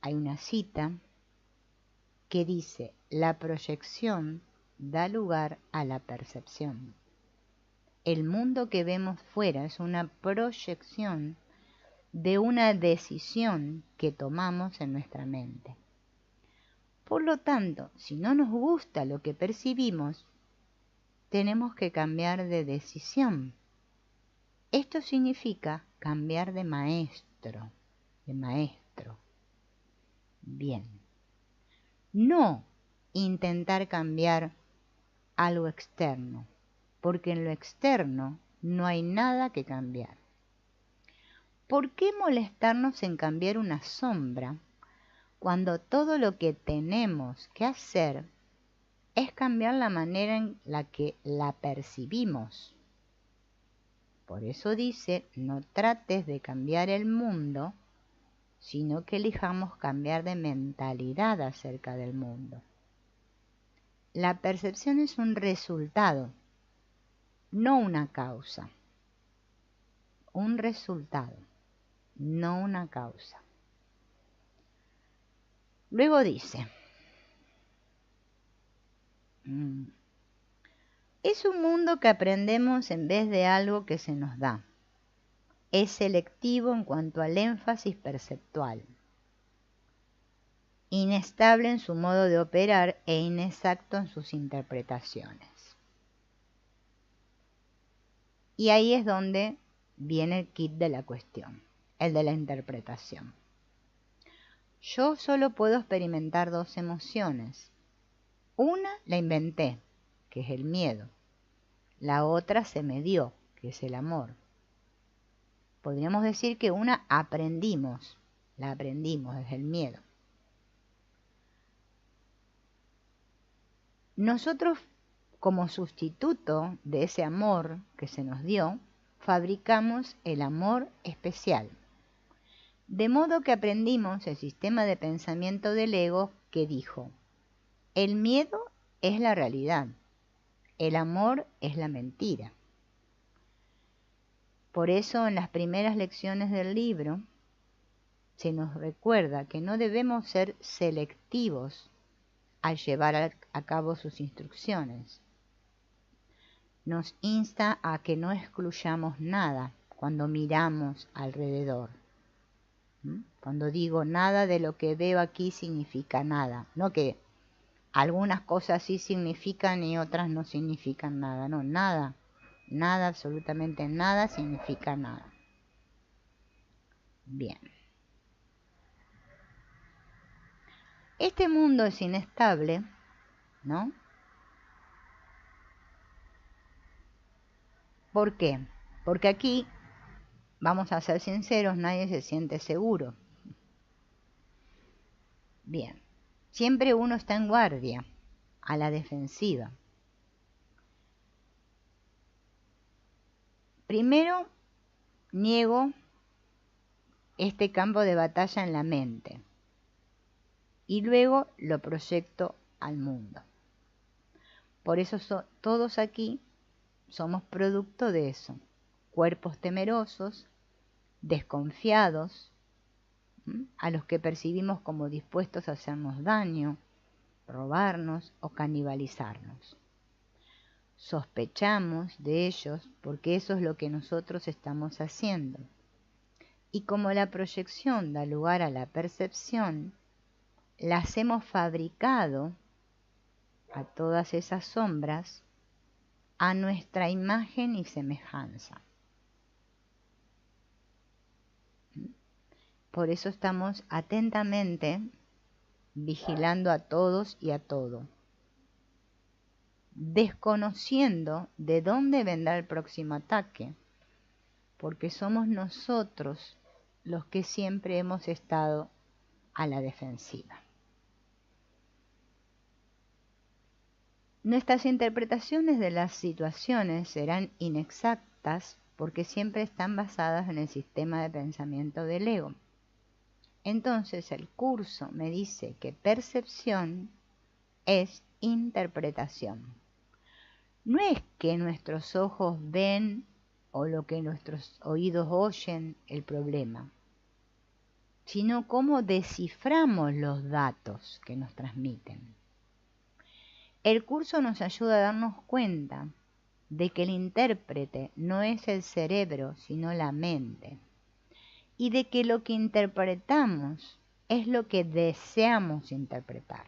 hay una cita que dice: la proyección da lugar a la percepción. El mundo que vemos fuera es una proyección de una decisión que tomamos en nuestra mente. Por lo tanto, si no nos gusta lo que percibimos, tenemos que cambiar de decisión. Esto significa cambiar de maestro, Bien. No intentar cambiar algo externo, porque en lo externo no hay nada que cambiar. ¿Por qué molestarnos en cambiar una sombra cuando todo lo que tenemos que hacer es cambiar la manera en la que la percibimos? Por eso dice: no trates de cambiar el mundo, sino que elijamos cambiar de mentalidad acerca del mundo. La percepción es un resultado, no una causa. Un resultado. no una causa. Luego dice, es un mundo que aprendemos en vez de algo que se nos da. Es selectivo en cuanto al énfasis perceptual, inestable en su modo de operar e inexacto en sus interpretaciones. Y ahí es donde viene el kit de la cuestión, el de la interpretación. Yo solo puedo experimentar dos emociones. Una la inventé, que es el miedo. La otra se me dio, que es el amor. Podríamos decir que una aprendimos, la aprendimos, es el miedo. Nosotros, como sustituto de ese amor que se nos dio, fabricamos el amor especial. De modo que aprendimos el sistema de pensamiento del ego que dijo, el miedo es la realidad, el amor es la mentira. Por eso en las primeras lecciones del libro se nos recuerda que no debemos ser selectivos al llevar a cabo sus instrucciones. Nos insta a que no excluyamos nada cuando miramos alrededor. Cuando digo nada de lo que veo aquí significa nada, no que algunas cosas sí significan y otras no significan nada, no, nada, nada, absolutamente nada significa nada. Bien. Este mundo es inestable, ¿no? ¿Por qué? Porque aquí, vamos a ser sinceros, nadie se siente seguro. Bien, siempre uno está en guardia, a la defensiva. Primero, niego este campo de batalla en la mente y luego lo proyecto al mundo. Por eso todos aquí somos producto de eso, cuerpos temerosos, desconfiados, a los que percibimos como dispuestos a hacernos daño, robarnos o canibalizarnos. Sospechamos de ellos porque eso es lo que nosotros estamos haciendo. Y como la proyección da lugar a la percepción, las hemos fabricado a todas esas sombras a nuestra imagen y semejanza. Por eso estamos atentamente vigilando a todos y a todo, desconociendo de dónde vendrá el próximo ataque, porque somos nosotros los que siempre hemos estado a la defensiva. Nuestras interpretaciones de las situaciones serán inexactas porque siempre están basadas en el sistema de pensamiento del ego. Entonces el curso me dice que percepción es interpretación. No es que nuestros ojos ven o lo que nuestros oídos oyen el problema, sino cómo desciframos los datos que nos transmiten. El curso nos ayuda a darnos cuenta de que el intérprete no es el cerebro, sino la mente, y de que lo que interpretamos es lo que deseamos interpretar.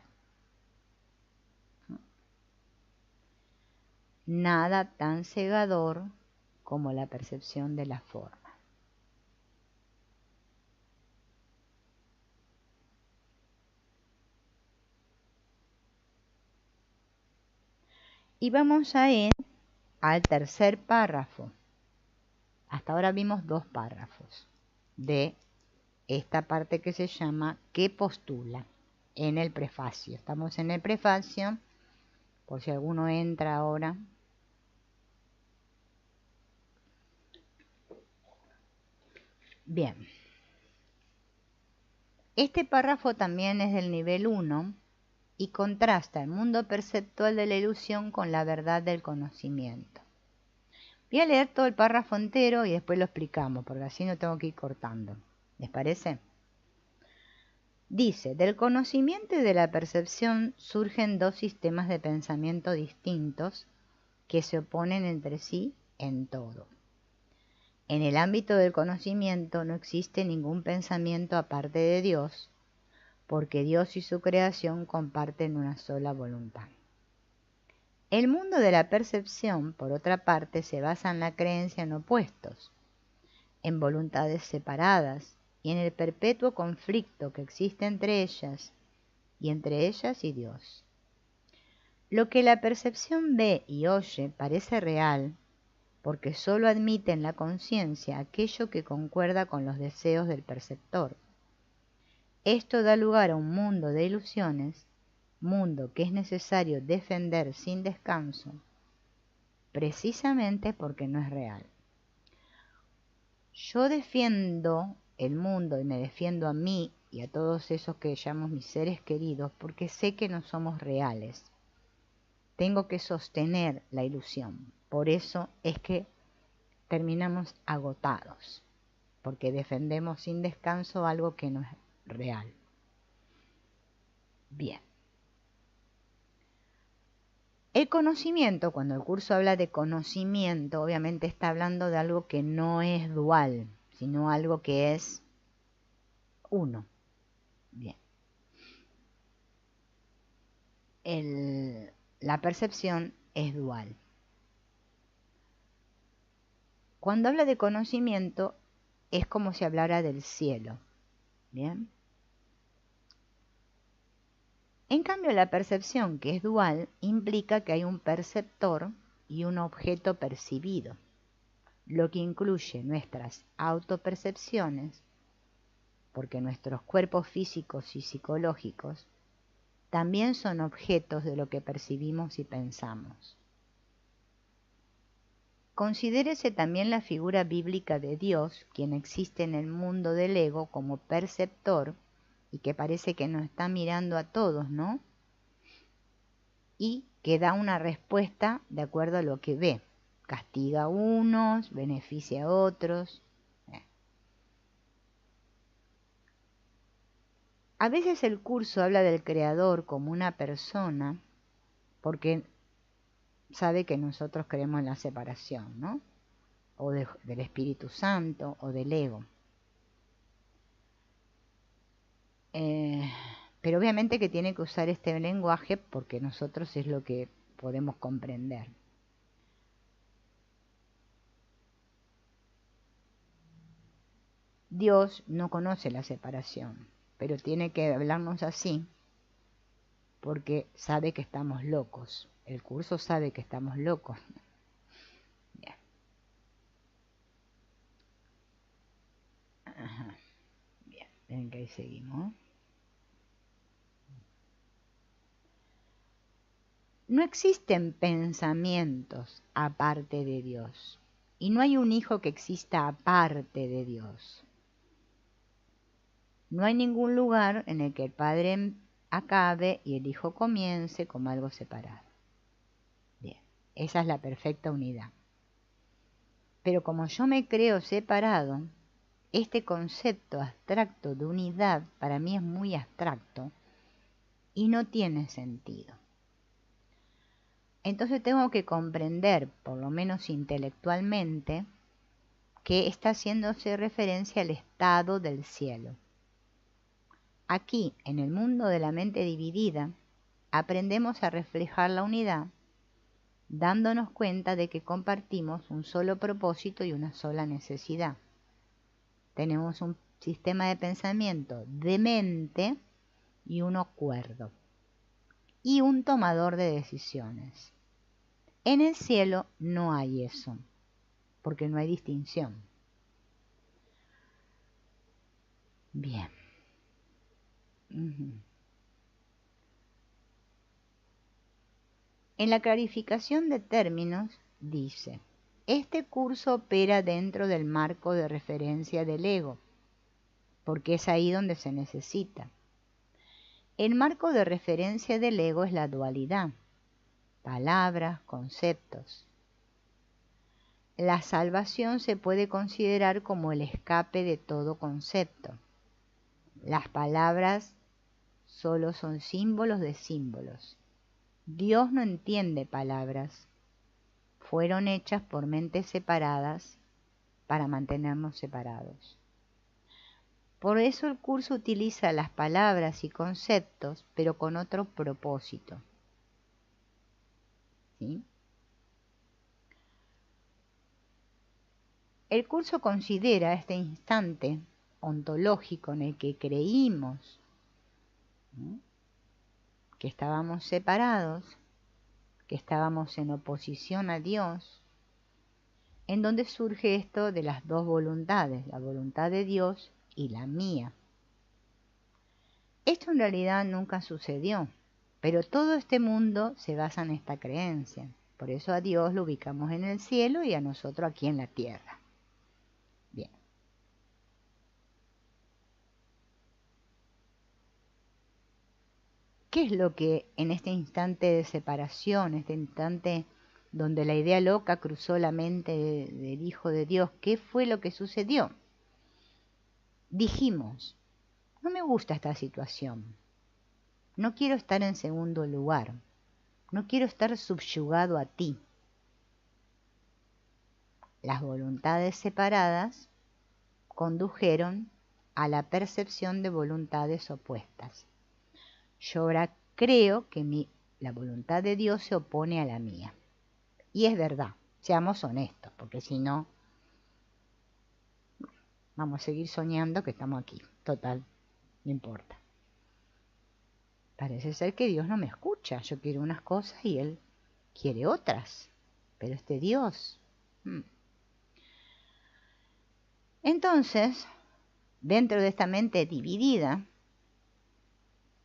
Nada tan cegador como la percepción de la forma. Y vamos a ir al tercer párrafo. Hasta ahora vimos dos párrafos de esta parte que se llama ¿qué postula? En el prefacio. Estamos en el prefacio, por si alguno entra ahora. Bien. Este párrafo también es del nivel 1 y contrasta el mundo perceptual de la ilusión con la verdad del conocimiento. Voy a leer todo el párrafo entero y después lo explicamos, porque así no tengo que ir cortando. ¿Les parece? Dice, del conocimiento y de la percepción surgen dos sistemas de pensamiento distintos que se oponen entre sí en todo. En el ámbito del conocimiento no existe ningún pensamiento aparte de Dios, porque Dios y su creación comparten una sola voluntad. El mundo de la percepción, por otra parte, se basa en la creencia en opuestos, en voluntades separadas y en el perpetuo conflicto que existe entre ellas y Dios. Lo que la percepción ve y oye parece real, porque sólo admite en la conciencia aquello que concuerda con los deseos del perceptor. Esto da lugar a un mundo de ilusiones, mundo que es necesario defender sin descanso, precisamente porque no es real. Yo defiendo el mundo y me defiendo a mí y a todos esos que llamo mis seres queridos porque sé que no somos reales. Tengo que sostener la ilusión. Por eso es que terminamos agotados, porque defendemos sin descanso algo que no es real. Bien. El conocimiento, cuando el curso habla de conocimiento, obviamente está hablando de algo que no es dual, sino algo que es uno. Bien. La percepción es dual. Cuando habla de conocimiento, es como si hablara del cielo. Bien. En cambio, la percepción, que es dual, implica que hay un perceptor y un objeto percibido, lo que incluye nuestras autopercepciones, porque nuestros cuerpos físicos y psicológicos también son objetos de lo que percibimos y pensamos. Considérese también la figura bíblica de Dios, quien existe en el mundo del ego como perceptor y que parece que nos está mirando a todos, ¿no? Y que da una respuesta de acuerdo a lo que ve. Castiga a unos, beneficia a otros. A veces el curso habla del Creador como una persona porque sabe que nosotros creemos en la separación, ¿no? O del Espíritu Santo o del ego. Pero obviamente que tiene que usar este lenguaje porque nosotros es lo que podemos comprender. Dios no conoce la separación, pero tiene que hablarnos así porque sabe que estamos locos. El curso sabe que estamos locos. Bien. Ajá. Bien, ven que ahí seguimos. No existen pensamientos aparte de Dios, y no hay un hijo que exista aparte de Dios. No hay ningún lugar en el que el Padre acabe y el Hijo comience como algo separado. Bien, esa es la perfecta unidad. Pero como yo me creo separado, este concepto abstracto de unidad para mí es muy abstracto y no tiene sentido. Entonces tengo que comprender, por lo menos intelectualmente, que está haciéndose referencia al estado del cielo. Aquí, en el mundo de la mente dividida, aprendemos a reflejar la unidad, dándonos cuenta de que compartimos un solo propósito y una sola necesidad. Tenemos un sistema de pensamiento de mente y uno cuerdo, y un tomador de decisiones. En el cielo no hay eso, porque no hay distinción. Bien. En la clarificación de términos dice, este curso opera dentro del marco de referencia del ego, porque es ahí donde se necesita. El marco de referencia del ego es la dualidad, palabras, conceptos. la salvación se puede considerar como el escape de todo concepto. Las palabras solo son símbolos de símbolos. Dios no entiende palabras. Fueron hechas por mentes separadas para mantenernos separados. Por eso el curso utiliza las palabras y conceptos, pero con otro propósito. ¿Sí? El curso considera este instante ontológico en el que creímos, ¿no?, que estábamos separados, que estábamos en oposición a Dios, en donde surge esto de las dos voluntades, la voluntad de Dios y la mía. Esto en realidad nunca sucedió, pero todo este mundo se basa en esta creencia. Por eso a Dios lo ubicamos en el cielo y a nosotros aquí en la tierra. Bien. ¿Qué es lo que en este instante de separación, este instante donde la idea loca cruzó la mente del Hijo de Dios, qué fue lo que sucedió? Dijimos, no me gusta esta situación, no quiero estar en segundo lugar, no quiero estar subyugado a ti. Las voluntades separadas condujeron a la percepción de voluntades opuestas. Yo ahora creo que la voluntad de Dios se opone a la mía. Y es verdad, seamos honestos, porque si no, vamos a seguir soñando que estamos aquí. Total, no importa. Parece ser que Dios no me escucha. Yo quiero unas cosas y Él quiere otras. Pero este Dios... Entonces, dentro de esta mente dividida,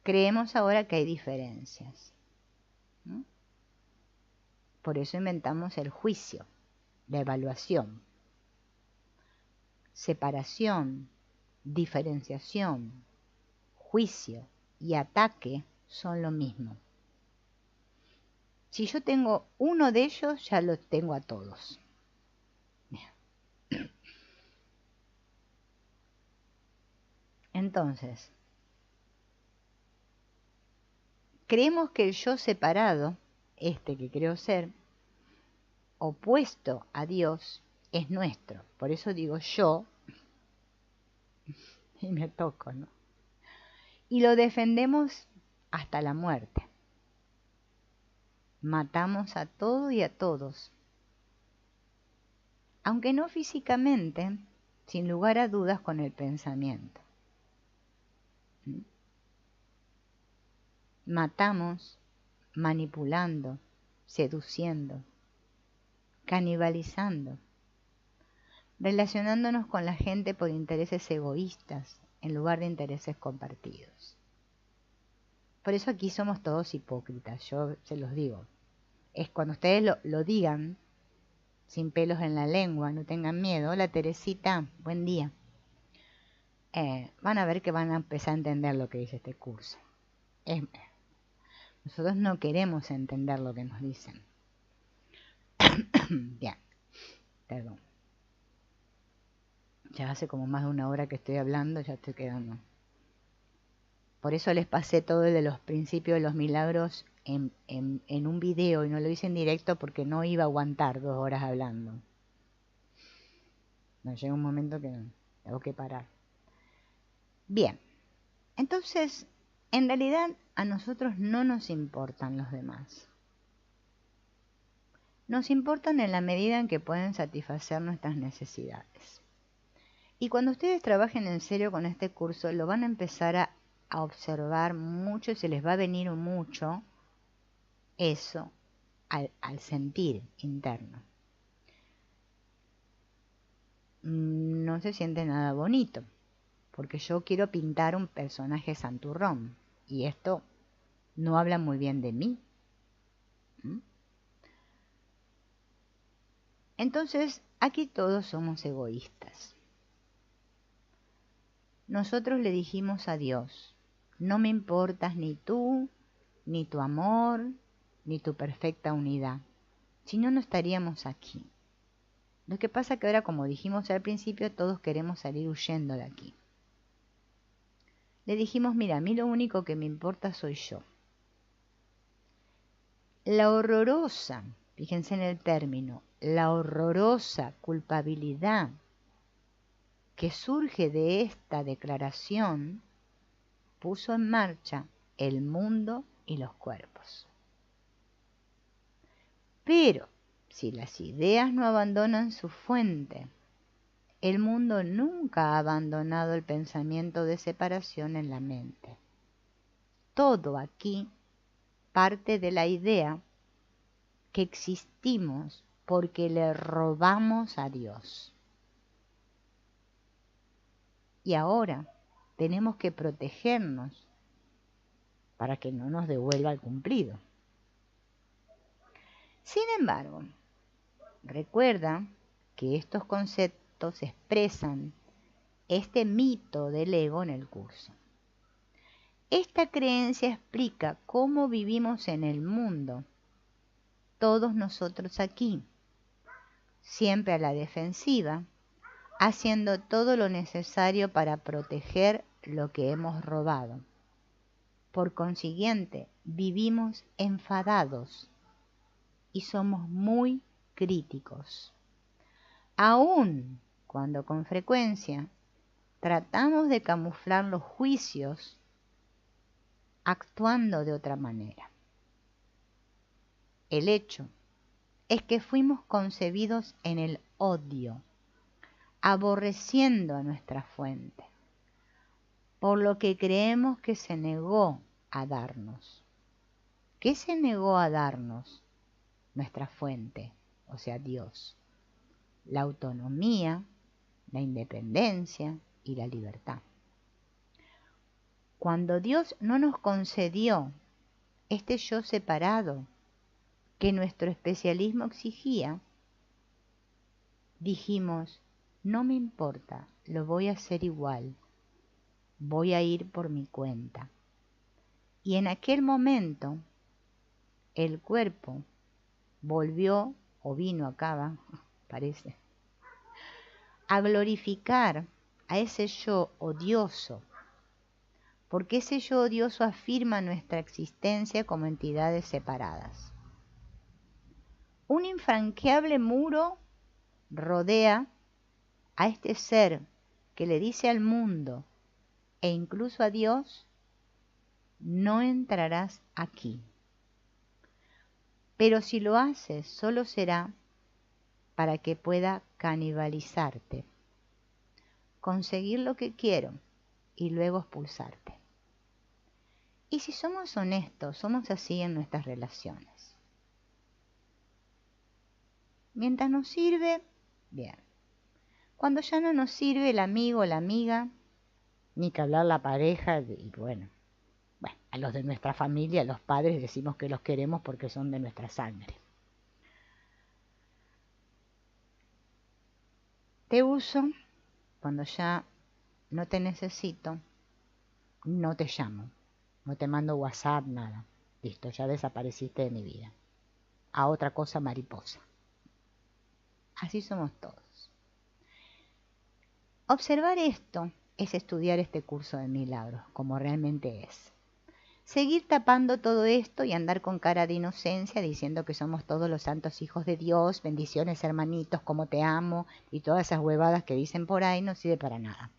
creemos ahora que hay diferencias, ¿no? Por eso inventamos el juicio, la evaluación. Separación, diferenciación, juicio y ataque son lo mismo. Si yo tengo uno de ellos, ya los tengo a todos. Entonces, creemos que el yo separado, este que creo ser, opuesto a Dios, es nuestro. Por eso digo yo, y me toco, ¿no? Y lo defendemos hasta la muerte. Matamos a todo y a todos. Aunque no físicamente, sin lugar a dudas con el pensamiento. Matamos manipulando, seduciendo, canibalizando, relacionándonos con la gente por intereses egoístas en lugar de intereses compartidos. Por eso aquí somos todos hipócritas, yo se los digo. Es cuando ustedes lo digan, sin pelos en la lengua, no tengan miedo. Hola Teresita, buen día. Van a ver que van a empezar a entender lo que dice este curso. Nosotros no queremos entender lo que nos dicen. Bien, perdón. Ya hace como más de una hora que estoy hablando, ya estoy quedando. Por eso les pasé todo de los principios de los milagros en un video y no lo hice en directo porque no iba a aguantar 2 horas hablando. No, llega un momento que tengo que parar. Bien, entonces, en realidad a nosotros no nos importan los demás. Nos importan en la medida en que pueden satisfacer nuestras necesidades. Y cuando ustedes trabajen en serio con este curso, lo van a empezar a observar mucho y se les va a venir mucho eso al sentir interno. No se siente nada bonito, porque yo quiero pintar un personaje santurrón y esto no habla muy bien de mí. Entonces, aquí todos somos egoístas. Nosotros le dijimos a Dios, no me importas ni tú, ni tu amor, ni tu perfecta unidad. Si no, no estaríamos aquí. Lo que pasa que ahora, como dijimos al principio, todos queremos salir huyendo de aquí. Le dijimos, mira, a mí lo único que me importa soy yo. La horrorosa, fíjense en el término, la horrorosa culpabilidad que surge de esta declaración puso en marcha el mundo y los cuerpos. Pero si las ideas no abandonan su fuente, el mundo nunca ha abandonado el pensamiento de separación en la mente. Todo aquí parte de la idea que existimos porque le robamos a Dios. Y ahora tenemos que protegernos para que no nos devuelva el cumplido. Sin embargo, recuerda que estos conceptos expresan este mito del ego en el curso. Esta creencia explica cómo vivimos en el mundo, todos nosotros aquí, siempre a la defensiva, haciendo todo lo necesario para proteger lo que hemos robado. Por consiguiente, vivimos enfadados y somos muy críticos, aun cuando con frecuencia tratamos de camuflar los juicios actuando de otra manera. El hecho es que fuimos concebidos en el odio, aborreciendo a nuestra fuente, por lo que creemos que se negó a darnos. ¿Qué se negó a darnos? Nuestra fuente, o sea, Dios. La autonomía, la independencia y la libertad. Cuando Dios no nos concedió este yo separado que nuestro especialismo exigía, dijimos, no me importa, lo voy a hacer igual, voy a ir por mi cuenta. Y en aquel momento, el cuerpo volvió, o vino acá, parece, a glorificar a ese yo odioso, porque ese yo odioso afirma nuestra existencia como entidades separadas. Un infranqueable muro rodea a este ser que le dice al mundo e incluso a Dios, no entrarás aquí. Pero si lo haces, solo será para que pueda canibalizarte, conseguir lo que quiero y luego expulsarte. Y si somos honestos, somos así en nuestras relaciones. Mientras nos sirve, bien. Cuando ya no nos sirve el amigo o la amiga, ni que hablar la pareja, y bueno, a los de nuestra familia, a los padres decimos que los queremos porque son de nuestra sangre. Te uso cuando ya no te necesito, no te llamo, no te mando WhatsApp, nada. Listo, ya desapareciste de mi vida. A otra cosa mariposa. Así somos todos. Observar esto es estudiar este curso de milagros, como realmente es. Seguir tapando todo esto y andar con cara de inocencia diciendo que somos todos los santos hijos de Dios, bendiciones hermanitos, como te amo, y todas esas huevadas que dicen por ahí no sirve para nada.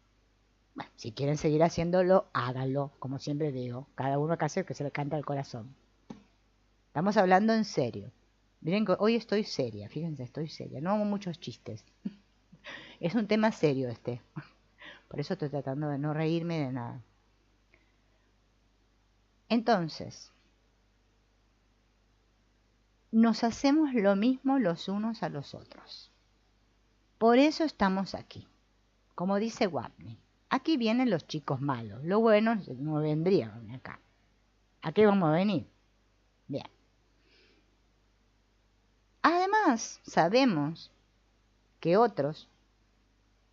Bueno, si quieren seguir haciéndolo, háganlo, como siempre digo, cada uno que hace lo que se le canta al corazón. Estamos hablando en serio. Miren que hoy estoy seria, fíjense, estoy seria, no hago muchos chistes. Es un tema serio este. Por eso estoy tratando de no reírme de nada. Entonces, nos hacemos lo mismo los unos a los otros. Por eso estamos aquí. Como dice Wapni, aquí vienen los chicos malos. Los buenos no vendrían acá. ¿A qué vamos a venir? Bien. Además, sabemos que otros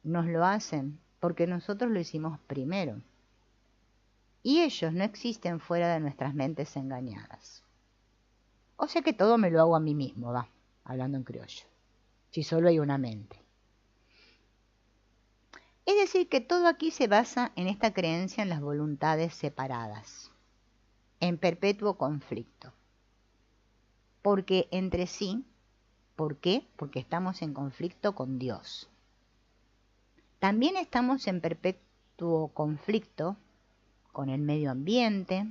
nos lo hacen porque nosotros lo hicimos primero. Y ellos no existen fuera de nuestras mentes engañadas. O sea que todo me lo hago a mí mismo, hablando en criollo. si solo hay una mente. Es decir, que todo aquí se basa en esta creencia en las voluntades separadas, en perpetuo conflicto. Porque entre sí, ¿por qué? Porque estamos en conflicto con Dios. También estamos en perpetuo conflicto con el medio ambiente,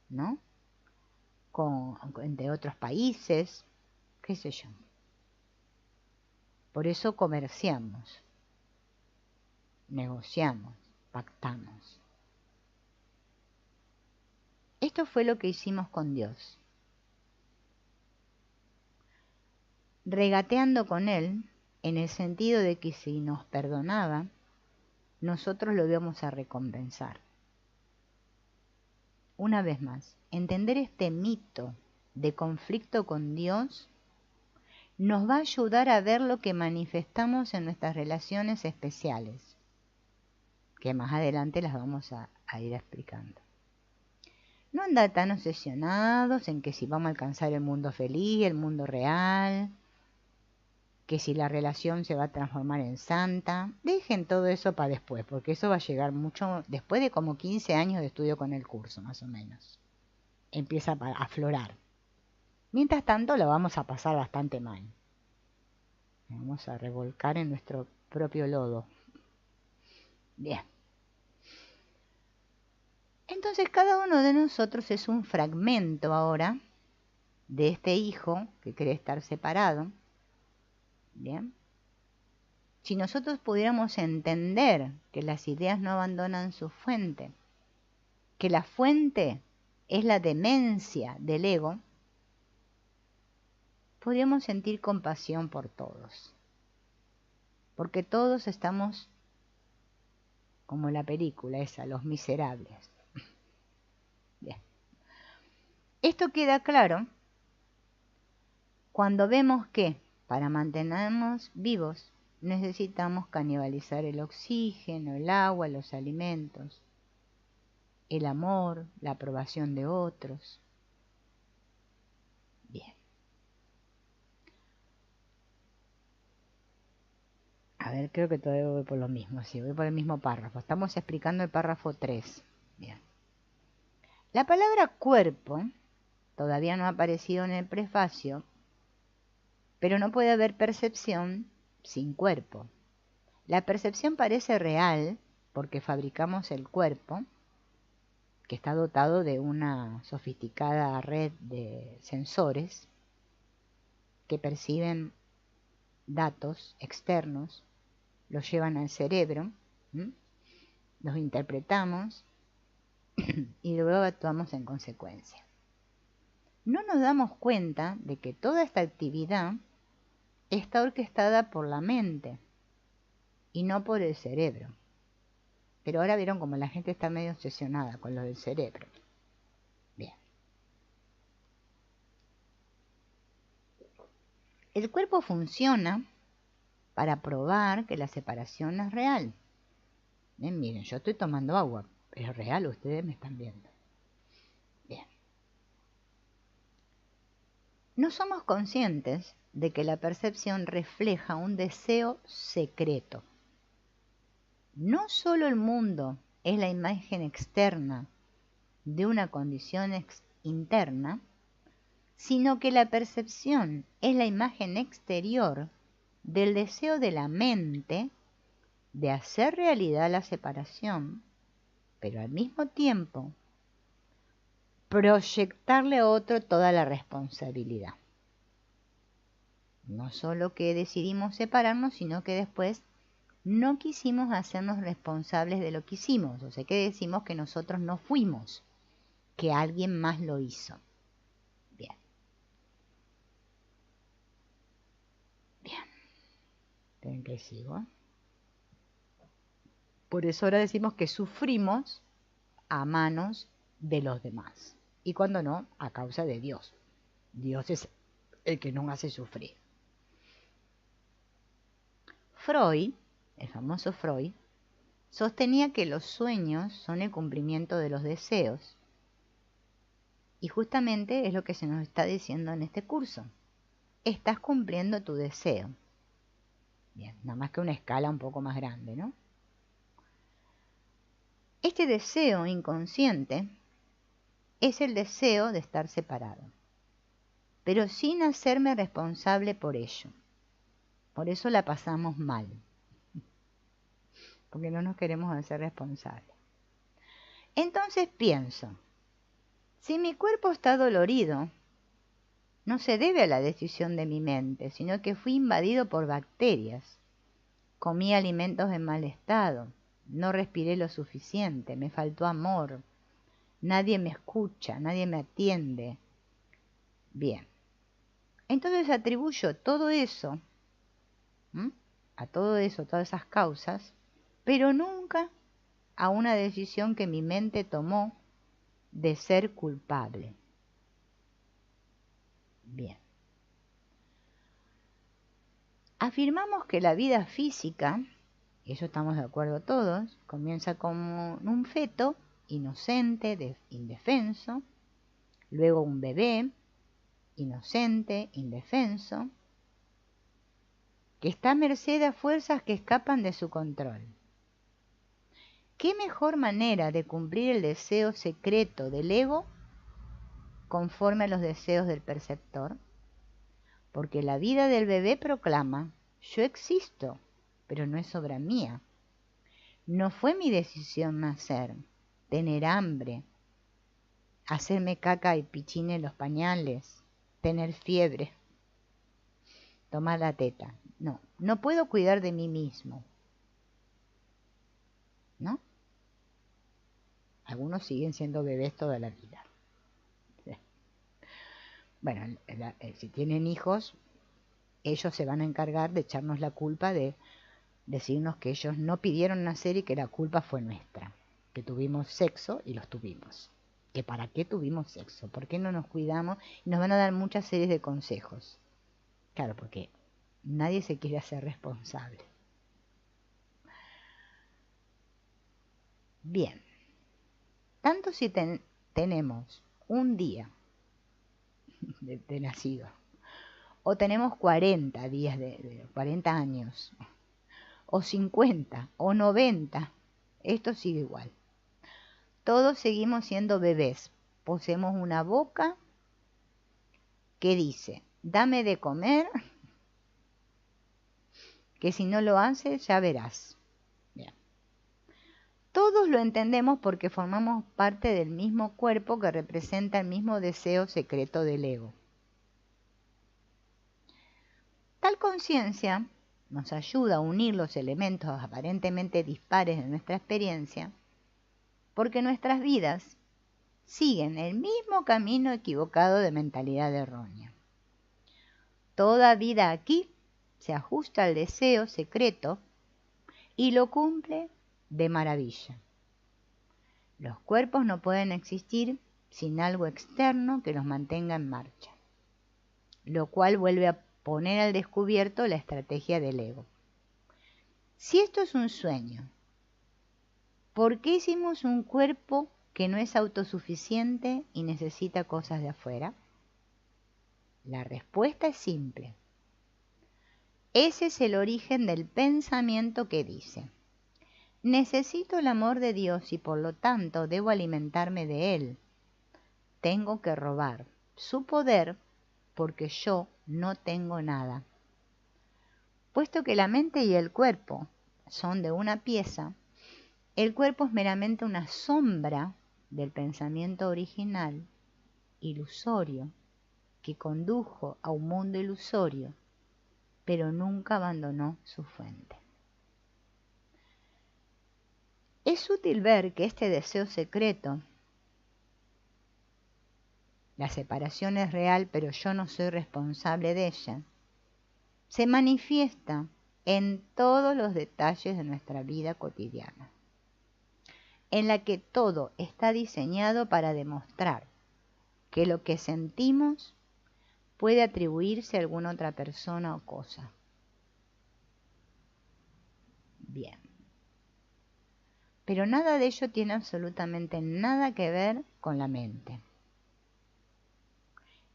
¿no? Entre otros países, qué sé yo. Por eso comerciamos, negociamos, pactamos. Esto fue lo que hicimos con Dios. Regateando con Él, en el sentido de que si nos perdonaba, nosotros lo íbamos a recompensar. Una vez más, entender este mito de conflicto con Dios nos va a ayudar a ver lo que manifestamos en nuestras relaciones especiales, que más adelante las vamos a ir explicando. No andar tan obsesionados en que si vamos a alcanzar el mundo feliz, el mundo real, que si la relación se va a transformar en santa. Dejen todo eso para después, porque eso va a llegar mucho después de como 15 años de estudio con el curso, más o menos. Empieza a aflorar. Mientras tanto, lo vamos a pasar bastante mal. Vamos a revolcar en nuestro propio lodo. Bien. Entonces, cada uno de nosotros es un fragmento ahora de este hijo que cree estar separado. Bien. Si nosotros pudiéramos entender que las ideas no abandonan su fuente, que la fuente es la demencia del ego, podríamos sentir compasión por todos. Porque todos estamos como la película esa, Los Miserables. Bien. Esto queda claro cuando vemos que para mantenernos vivos necesitamos canibalizar el oxígeno, el agua, los alimentos, el amor, la aprobación de otros. Bien. A ver, creo que todavía voy por lo mismo, sí, voy por el mismo párrafo. Estamos explicando el párrafo 3. Bien. La palabra cuerpo todavía no ha aparecido en el prefacio, pero no puede haber percepción sin cuerpo. La percepción parece real porque fabricamos el cuerpo, que está dotado de una sofisticada red de sensores que perciben datos externos, los llevan al cerebro, los interpretamos y luego actuamos en consecuencia. No nos damos cuenta de que toda esta actividad está orquestada por la mente y no por el cerebro. Pero ahora vieron como la gente está medio obsesionada con lo del cerebro. Bien. El cuerpo funciona para probar que la separación es real. Miren, yo estoy tomando agua, pero es real, ustedes me están viendo. Bien. No somos conscientes de que la percepción refleja un deseo secreto. No solo el mundo es la imagen externa de una condición interna, sino que la percepción es la imagen exterior del deseo de la mente de hacer realidad la separación, pero al mismo tiempo proyectarle a otro toda la responsabilidad. No solo que decidimos separarnos, sino que después no quisimos hacernos responsables de lo que hicimos. O sea que decimos que nosotros no fuimos, que alguien más lo hizo. Bien. Bien. ¿Ven que sigo? Por eso ahora decimos que sufrimos a manos de los demás. Y cuando no, a causa de Dios. Dios es el que nos hace sufrir. Freud, el famoso Freud, sostenía que los sueños son el cumplimiento de los deseos. Y justamente es lo que se nos está diciendo en este curso. estás cumpliendo tu deseo. Bien, nada más que una escala un poco más grande, ¿no? Este deseo inconsciente es el deseo de estar separado, pero sin hacerme responsable por ello. Por eso la pasamos mal, porque no nos queremos hacer responsables. Entonces pienso, si mi cuerpo está dolorido, no se debe a la decisión de mi mente, sino que fui invadido por bacterias. Comí alimentos en mal estado, no respiré lo suficiente, me faltó amor, nadie me escucha, nadie me atiende. Bien, entonces atribuyo todo eso, a todo eso, todas esas causas, pero nunca a una decisión que mi mente tomó de ser culpable. Bien. Afirmamos que la vida física, y eso estamos de acuerdo todos, comienza como un feto inocente, indefenso, luego un bebé inocente, indefenso, que está a merced a fuerzas que escapan de su control. ¿Qué mejor manera de cumplir el deseo secreto del ego conforme a los deseos del perceptor? Porque la vida del bebé proclama, yo existo, pero no es obra mía. No fue mi decisión nacer, tener hambre, hacerme caca y pichín en los pañales, tener fiebre, tomar la teta. No, no puedo cuidar de mí mismo. ¿No? Algunos siguen siendo bebés toda la vida. Bueno, si tienen hijos, ellos se van a encargar de echarnos la culpa, de decirnos que ellos no pidieron nacer y que la culpa fue nuestra, que tuvimos sexo y los tuvimos. ¿Que para qué tuvimos sexo? ¿Por qué no nos cuidamos? Y nos van a dar muchas series de consejos. Claro, porque nadie se quiere hacer responsable. Bien, tanto si tenemos un día de nacido, o tenemos 40 días, 40 años, o 50, o 90, esto sigue igual. Todos seguimos siendo bebés, poseemos una boca que dice, dame de comer, que si no lo haces ya verás. Bien. Todos lo entendemos porque formamos parte del mismo cuerpo que representa el mismo deseo secreto del ego. Tal conciencia nos ayuda a unir los elementos aparentemente dispares de nuestra experiencia, porque nuestras vidas siguen el mismo camino equivocado de mentalidad errónea. Toda vida aquí se ajusta al deseo secreto y lo cumple de maravilla. Los cuerpos no pueden existir sin algo externo que los mantenga en marcha, lo cual vuelve a poner al descubierto la estrategia del ego. Si esto es un sueño, ¿por qué hicimos un cuerpo que no es autosuficiente y necesita cosas de afuera? La respuesta es simple. Ese es el origen del pensamiento que dice, necesito el amor de Dios y por lo tanto debo alimentarme de Él. Tengo que robar su poder porque yo no tengo nada. Puesto que la mente y el cuerpo son de una pieza, el cuerpo es meramente una sombra del pensamiento original, ilusorio, que condujo a un mundo ilusorio, pero nunca abandonó su fuente. Es útil ver que este deseo secreto, la separación es real, pero yo no soy responsable de ella, se manifiesta en todos los detalles de nuestra vida cotidiana, en la que todo está diseñado para demostrar que lo que sentimos puede atribuirse a alguna otra persona o cosa. Bien. Pero nada de ello tiene absolutamente nada que ver con la mente.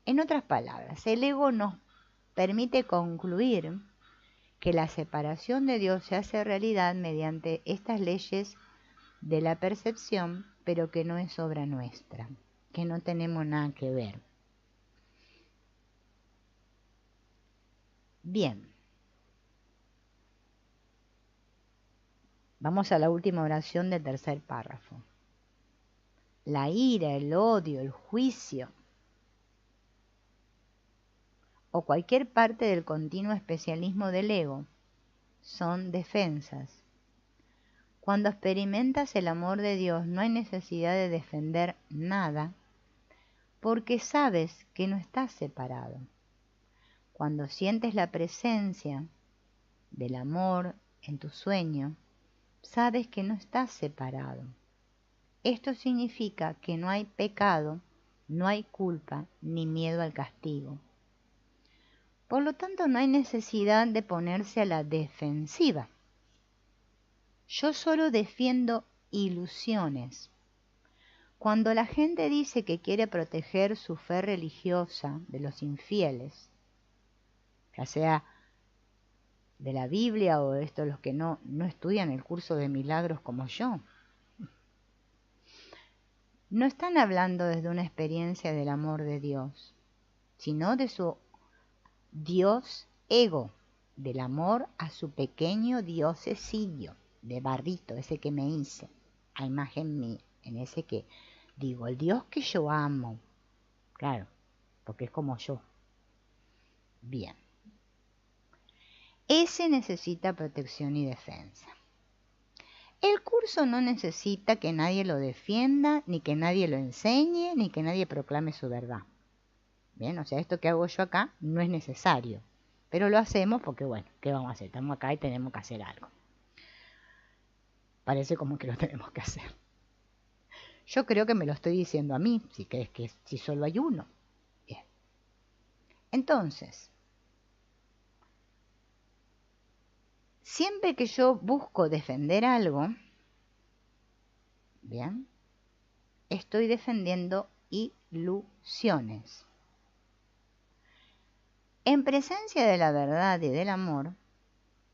En otras palabras, el ego nos permite concluir que la separación de Dios se hace realidad mediante estas leyes de la percepción, pero que no es obra nuestra, que no tenemos nada que ver. Bien. Vamos a la última oración del tercer párrafo. La ira, el odio, el juicio o cualquier parte del continuo especialismo del ego son defensas. Cuando experimentas el amor de Dios no hay necesidad de defender nada porque sabes que no estás separado. Cuando sientes la presencia del amor en tu sueño, sabes que no estás separado. Esto significa que no hay pecado, no hay culpa ni miedo al castigo. Por lo tanto, no hay necesidad de ponerse a la defensiva. Yo solo defiendo ilusiones. Cuando la gente dice que quiere proteger su fe religiosa de los infieles, ya sea de la Biblia o de estos los que no estudian el curso de milagros como yo, no están hablando desde una experiencia del amor de Dios, sino de su Dios ego, del amor a su pequeño diosecillo de barrito, ese que me hice a imagen mía, en ese que digo, el Dios que yo amo, claro, porque es como yo. Bien. Ese necesita protección y defensa. El curso no necesita que nadie lo defienda, ni que nadie lo enseñe, ni que nadie proclame su verdad. Bien, o sea, esto que hago yo acá no es necesario, pero lo hacemos porque, bueno, ¿qué vamos a hacer? Estamos acá y tenemos que hacer algo. Parece como que lo tenemos que hacer. Yo creo que me lo estoy diciendo a mí, si crees que si solo hay uno. Bien. Entonces, siempre que yo busco defender algo, bien, estoy defendiendo ilusiones. En presencia de la verdad y del amor,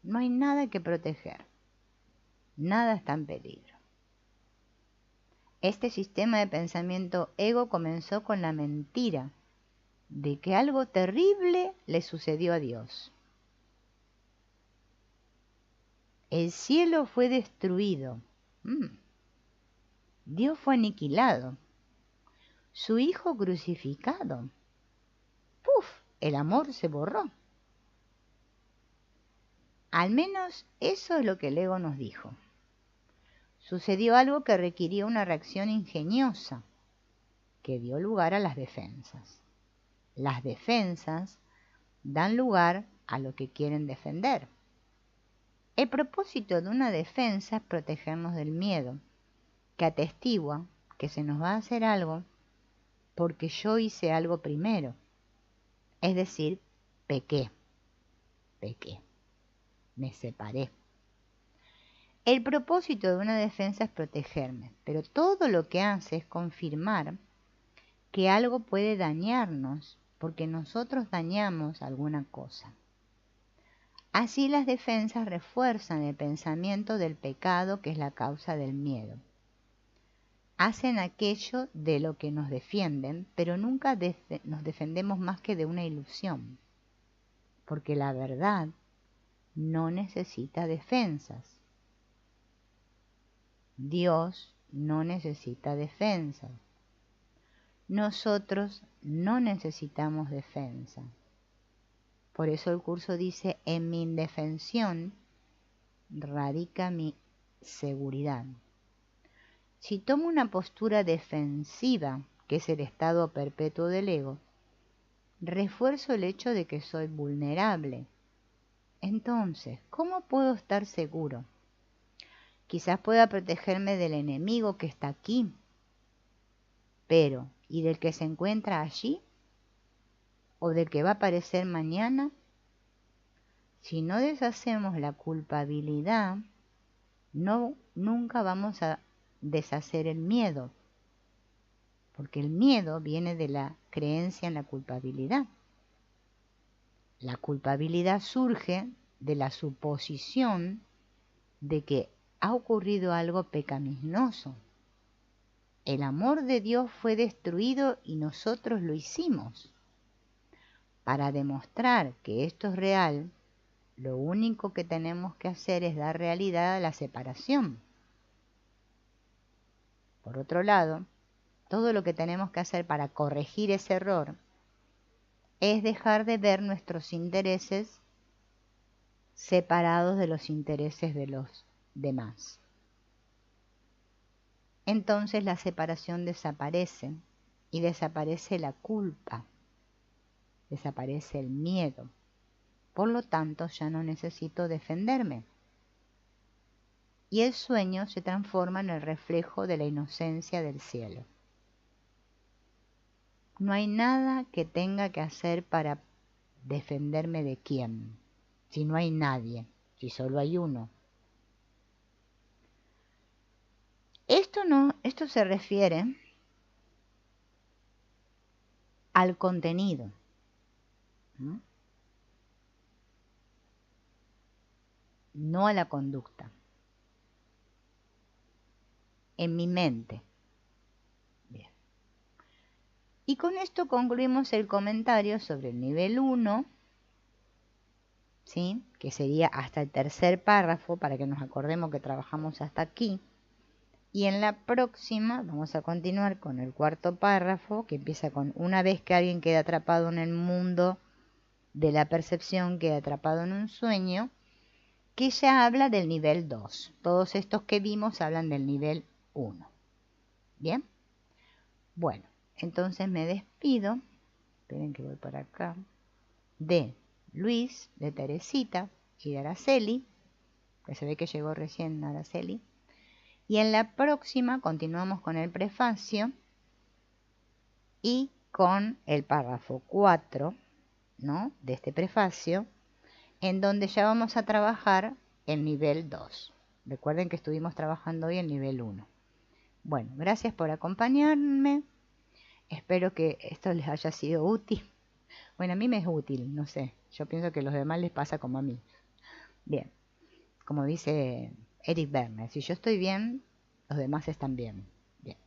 no hay nada que proteger. Nada está en peligro. Este sistema de pensamiento ego comenzó con la mentira de que algo terrible le sucedió a Dios. El cielo fue destruido. Dios fue aniquilado. Su hijo crucificado. ¡Puf! El amor se borró. Al menos eso es lo que el ego nos dijo. Sucedió algo que requirió una reacción ingeniosa, que dio lugar a las defensas. Las defensas dan lugar a lo que quieren defender. El propósito de una defensa es protegernos del miedo, que atestigua que se nos va a hacer algo porque yo hice algo primero. Es decir, pequé, me separé. El propósito de una defensa es protegerme, pero todo lo que hace es confirmar que algo puede dañarnos porque nosotros dañamos alguna cosa. Así las defensas refuerzan el pensamiento del pecado que es la causa del miedo. Hacen aquello de lo que nos defienden, pero nunca nos defendemos más que de una ilusión, porque la verdad no necesita defensas. Dios no necesita defensas. Nosotros no necesitamos defensa. Por eso el curso dice, en mi indefensión radica mi seguridad. Si tomo una postura defensiva, que es el estado perpetuo del ego, refuerzo el hecho de que soy vulnerable. Entonces, ¿cómo puedo estar seguro? Quizás pueda protegerme del enemigo que está aquí, pero ¿y del que se encuentra allí? ¿O del que va a aparecer mañana? Si no deshacemos la culpabilidad, nunca vamos a deshacer el miedo, porque el miedo viene de la creencia en la culpabilidad. La culpabilidad surge de la suposición de que ha ocurrido algo pecaminoso. El amor de Dios fue destruido y nosotros lo hicimos. Para demostrar que esto es real, lo único que tenemos que hacer es dar realidad a la separación. Por otro lado, todo lo que tenemos que hacer para corregir ese error es dejar de ver nuestros intereses separados de los intereses de los demás. Entonces la separación desaparece y desaparece la culpa, desaparece el miedo. Por lo tanto, ya no necesito defenderme. Y el sueño se transforma en el reflejo de la inocencia del cielo. No hay nada que tenga que hacer para defenderme de quién, si no hay nadie, si solo hay uno. Esto se refiere al contenido, ¿no? No a la conducta. En mi mente. Bien. Y con esto concluimos el comentario sobre el nivel 1, ¿sí? Que sería hasta el tercer párrafo, para que nos acordemos que trabajamos hasta aquí. Y en la próxima vamos a continuar con el cuarto párrafo, que empieza con: una vez que alguien queda atrapado en el mundo de la percepción, queda atrapado en un sueño, que ya habla del nivel 2. Todos estos que vimos hablan del nivel 1. ¿Bien? Bueno, entonces me despido. Esperen que voy por acá. De Luis, de Teresita y de Araceli, que se ve que llegó recién Araceli. Y en la próxima continuamos con el prefacio y con el párrafo 4, ¿no?, de este prefacio, en donde ya vamos a trabajar el nivel 2. Recuerden que estuvimos trabajando hoy el nivel 1. Bueno, gracias por acompañarme. Espero que esto les haya sido útil. Bueno, a mí me es útil, no sé. Yo pienso que a los demás les pasa como a mí. Bien, como dice Eric Berner, si yo estoy bien, los demás están bien. Bien.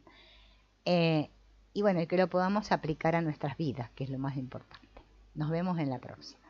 Y bueno, y que lo podamos aplicar a nuestras vidas, que es lo más importante. Nos vemos en la próxima.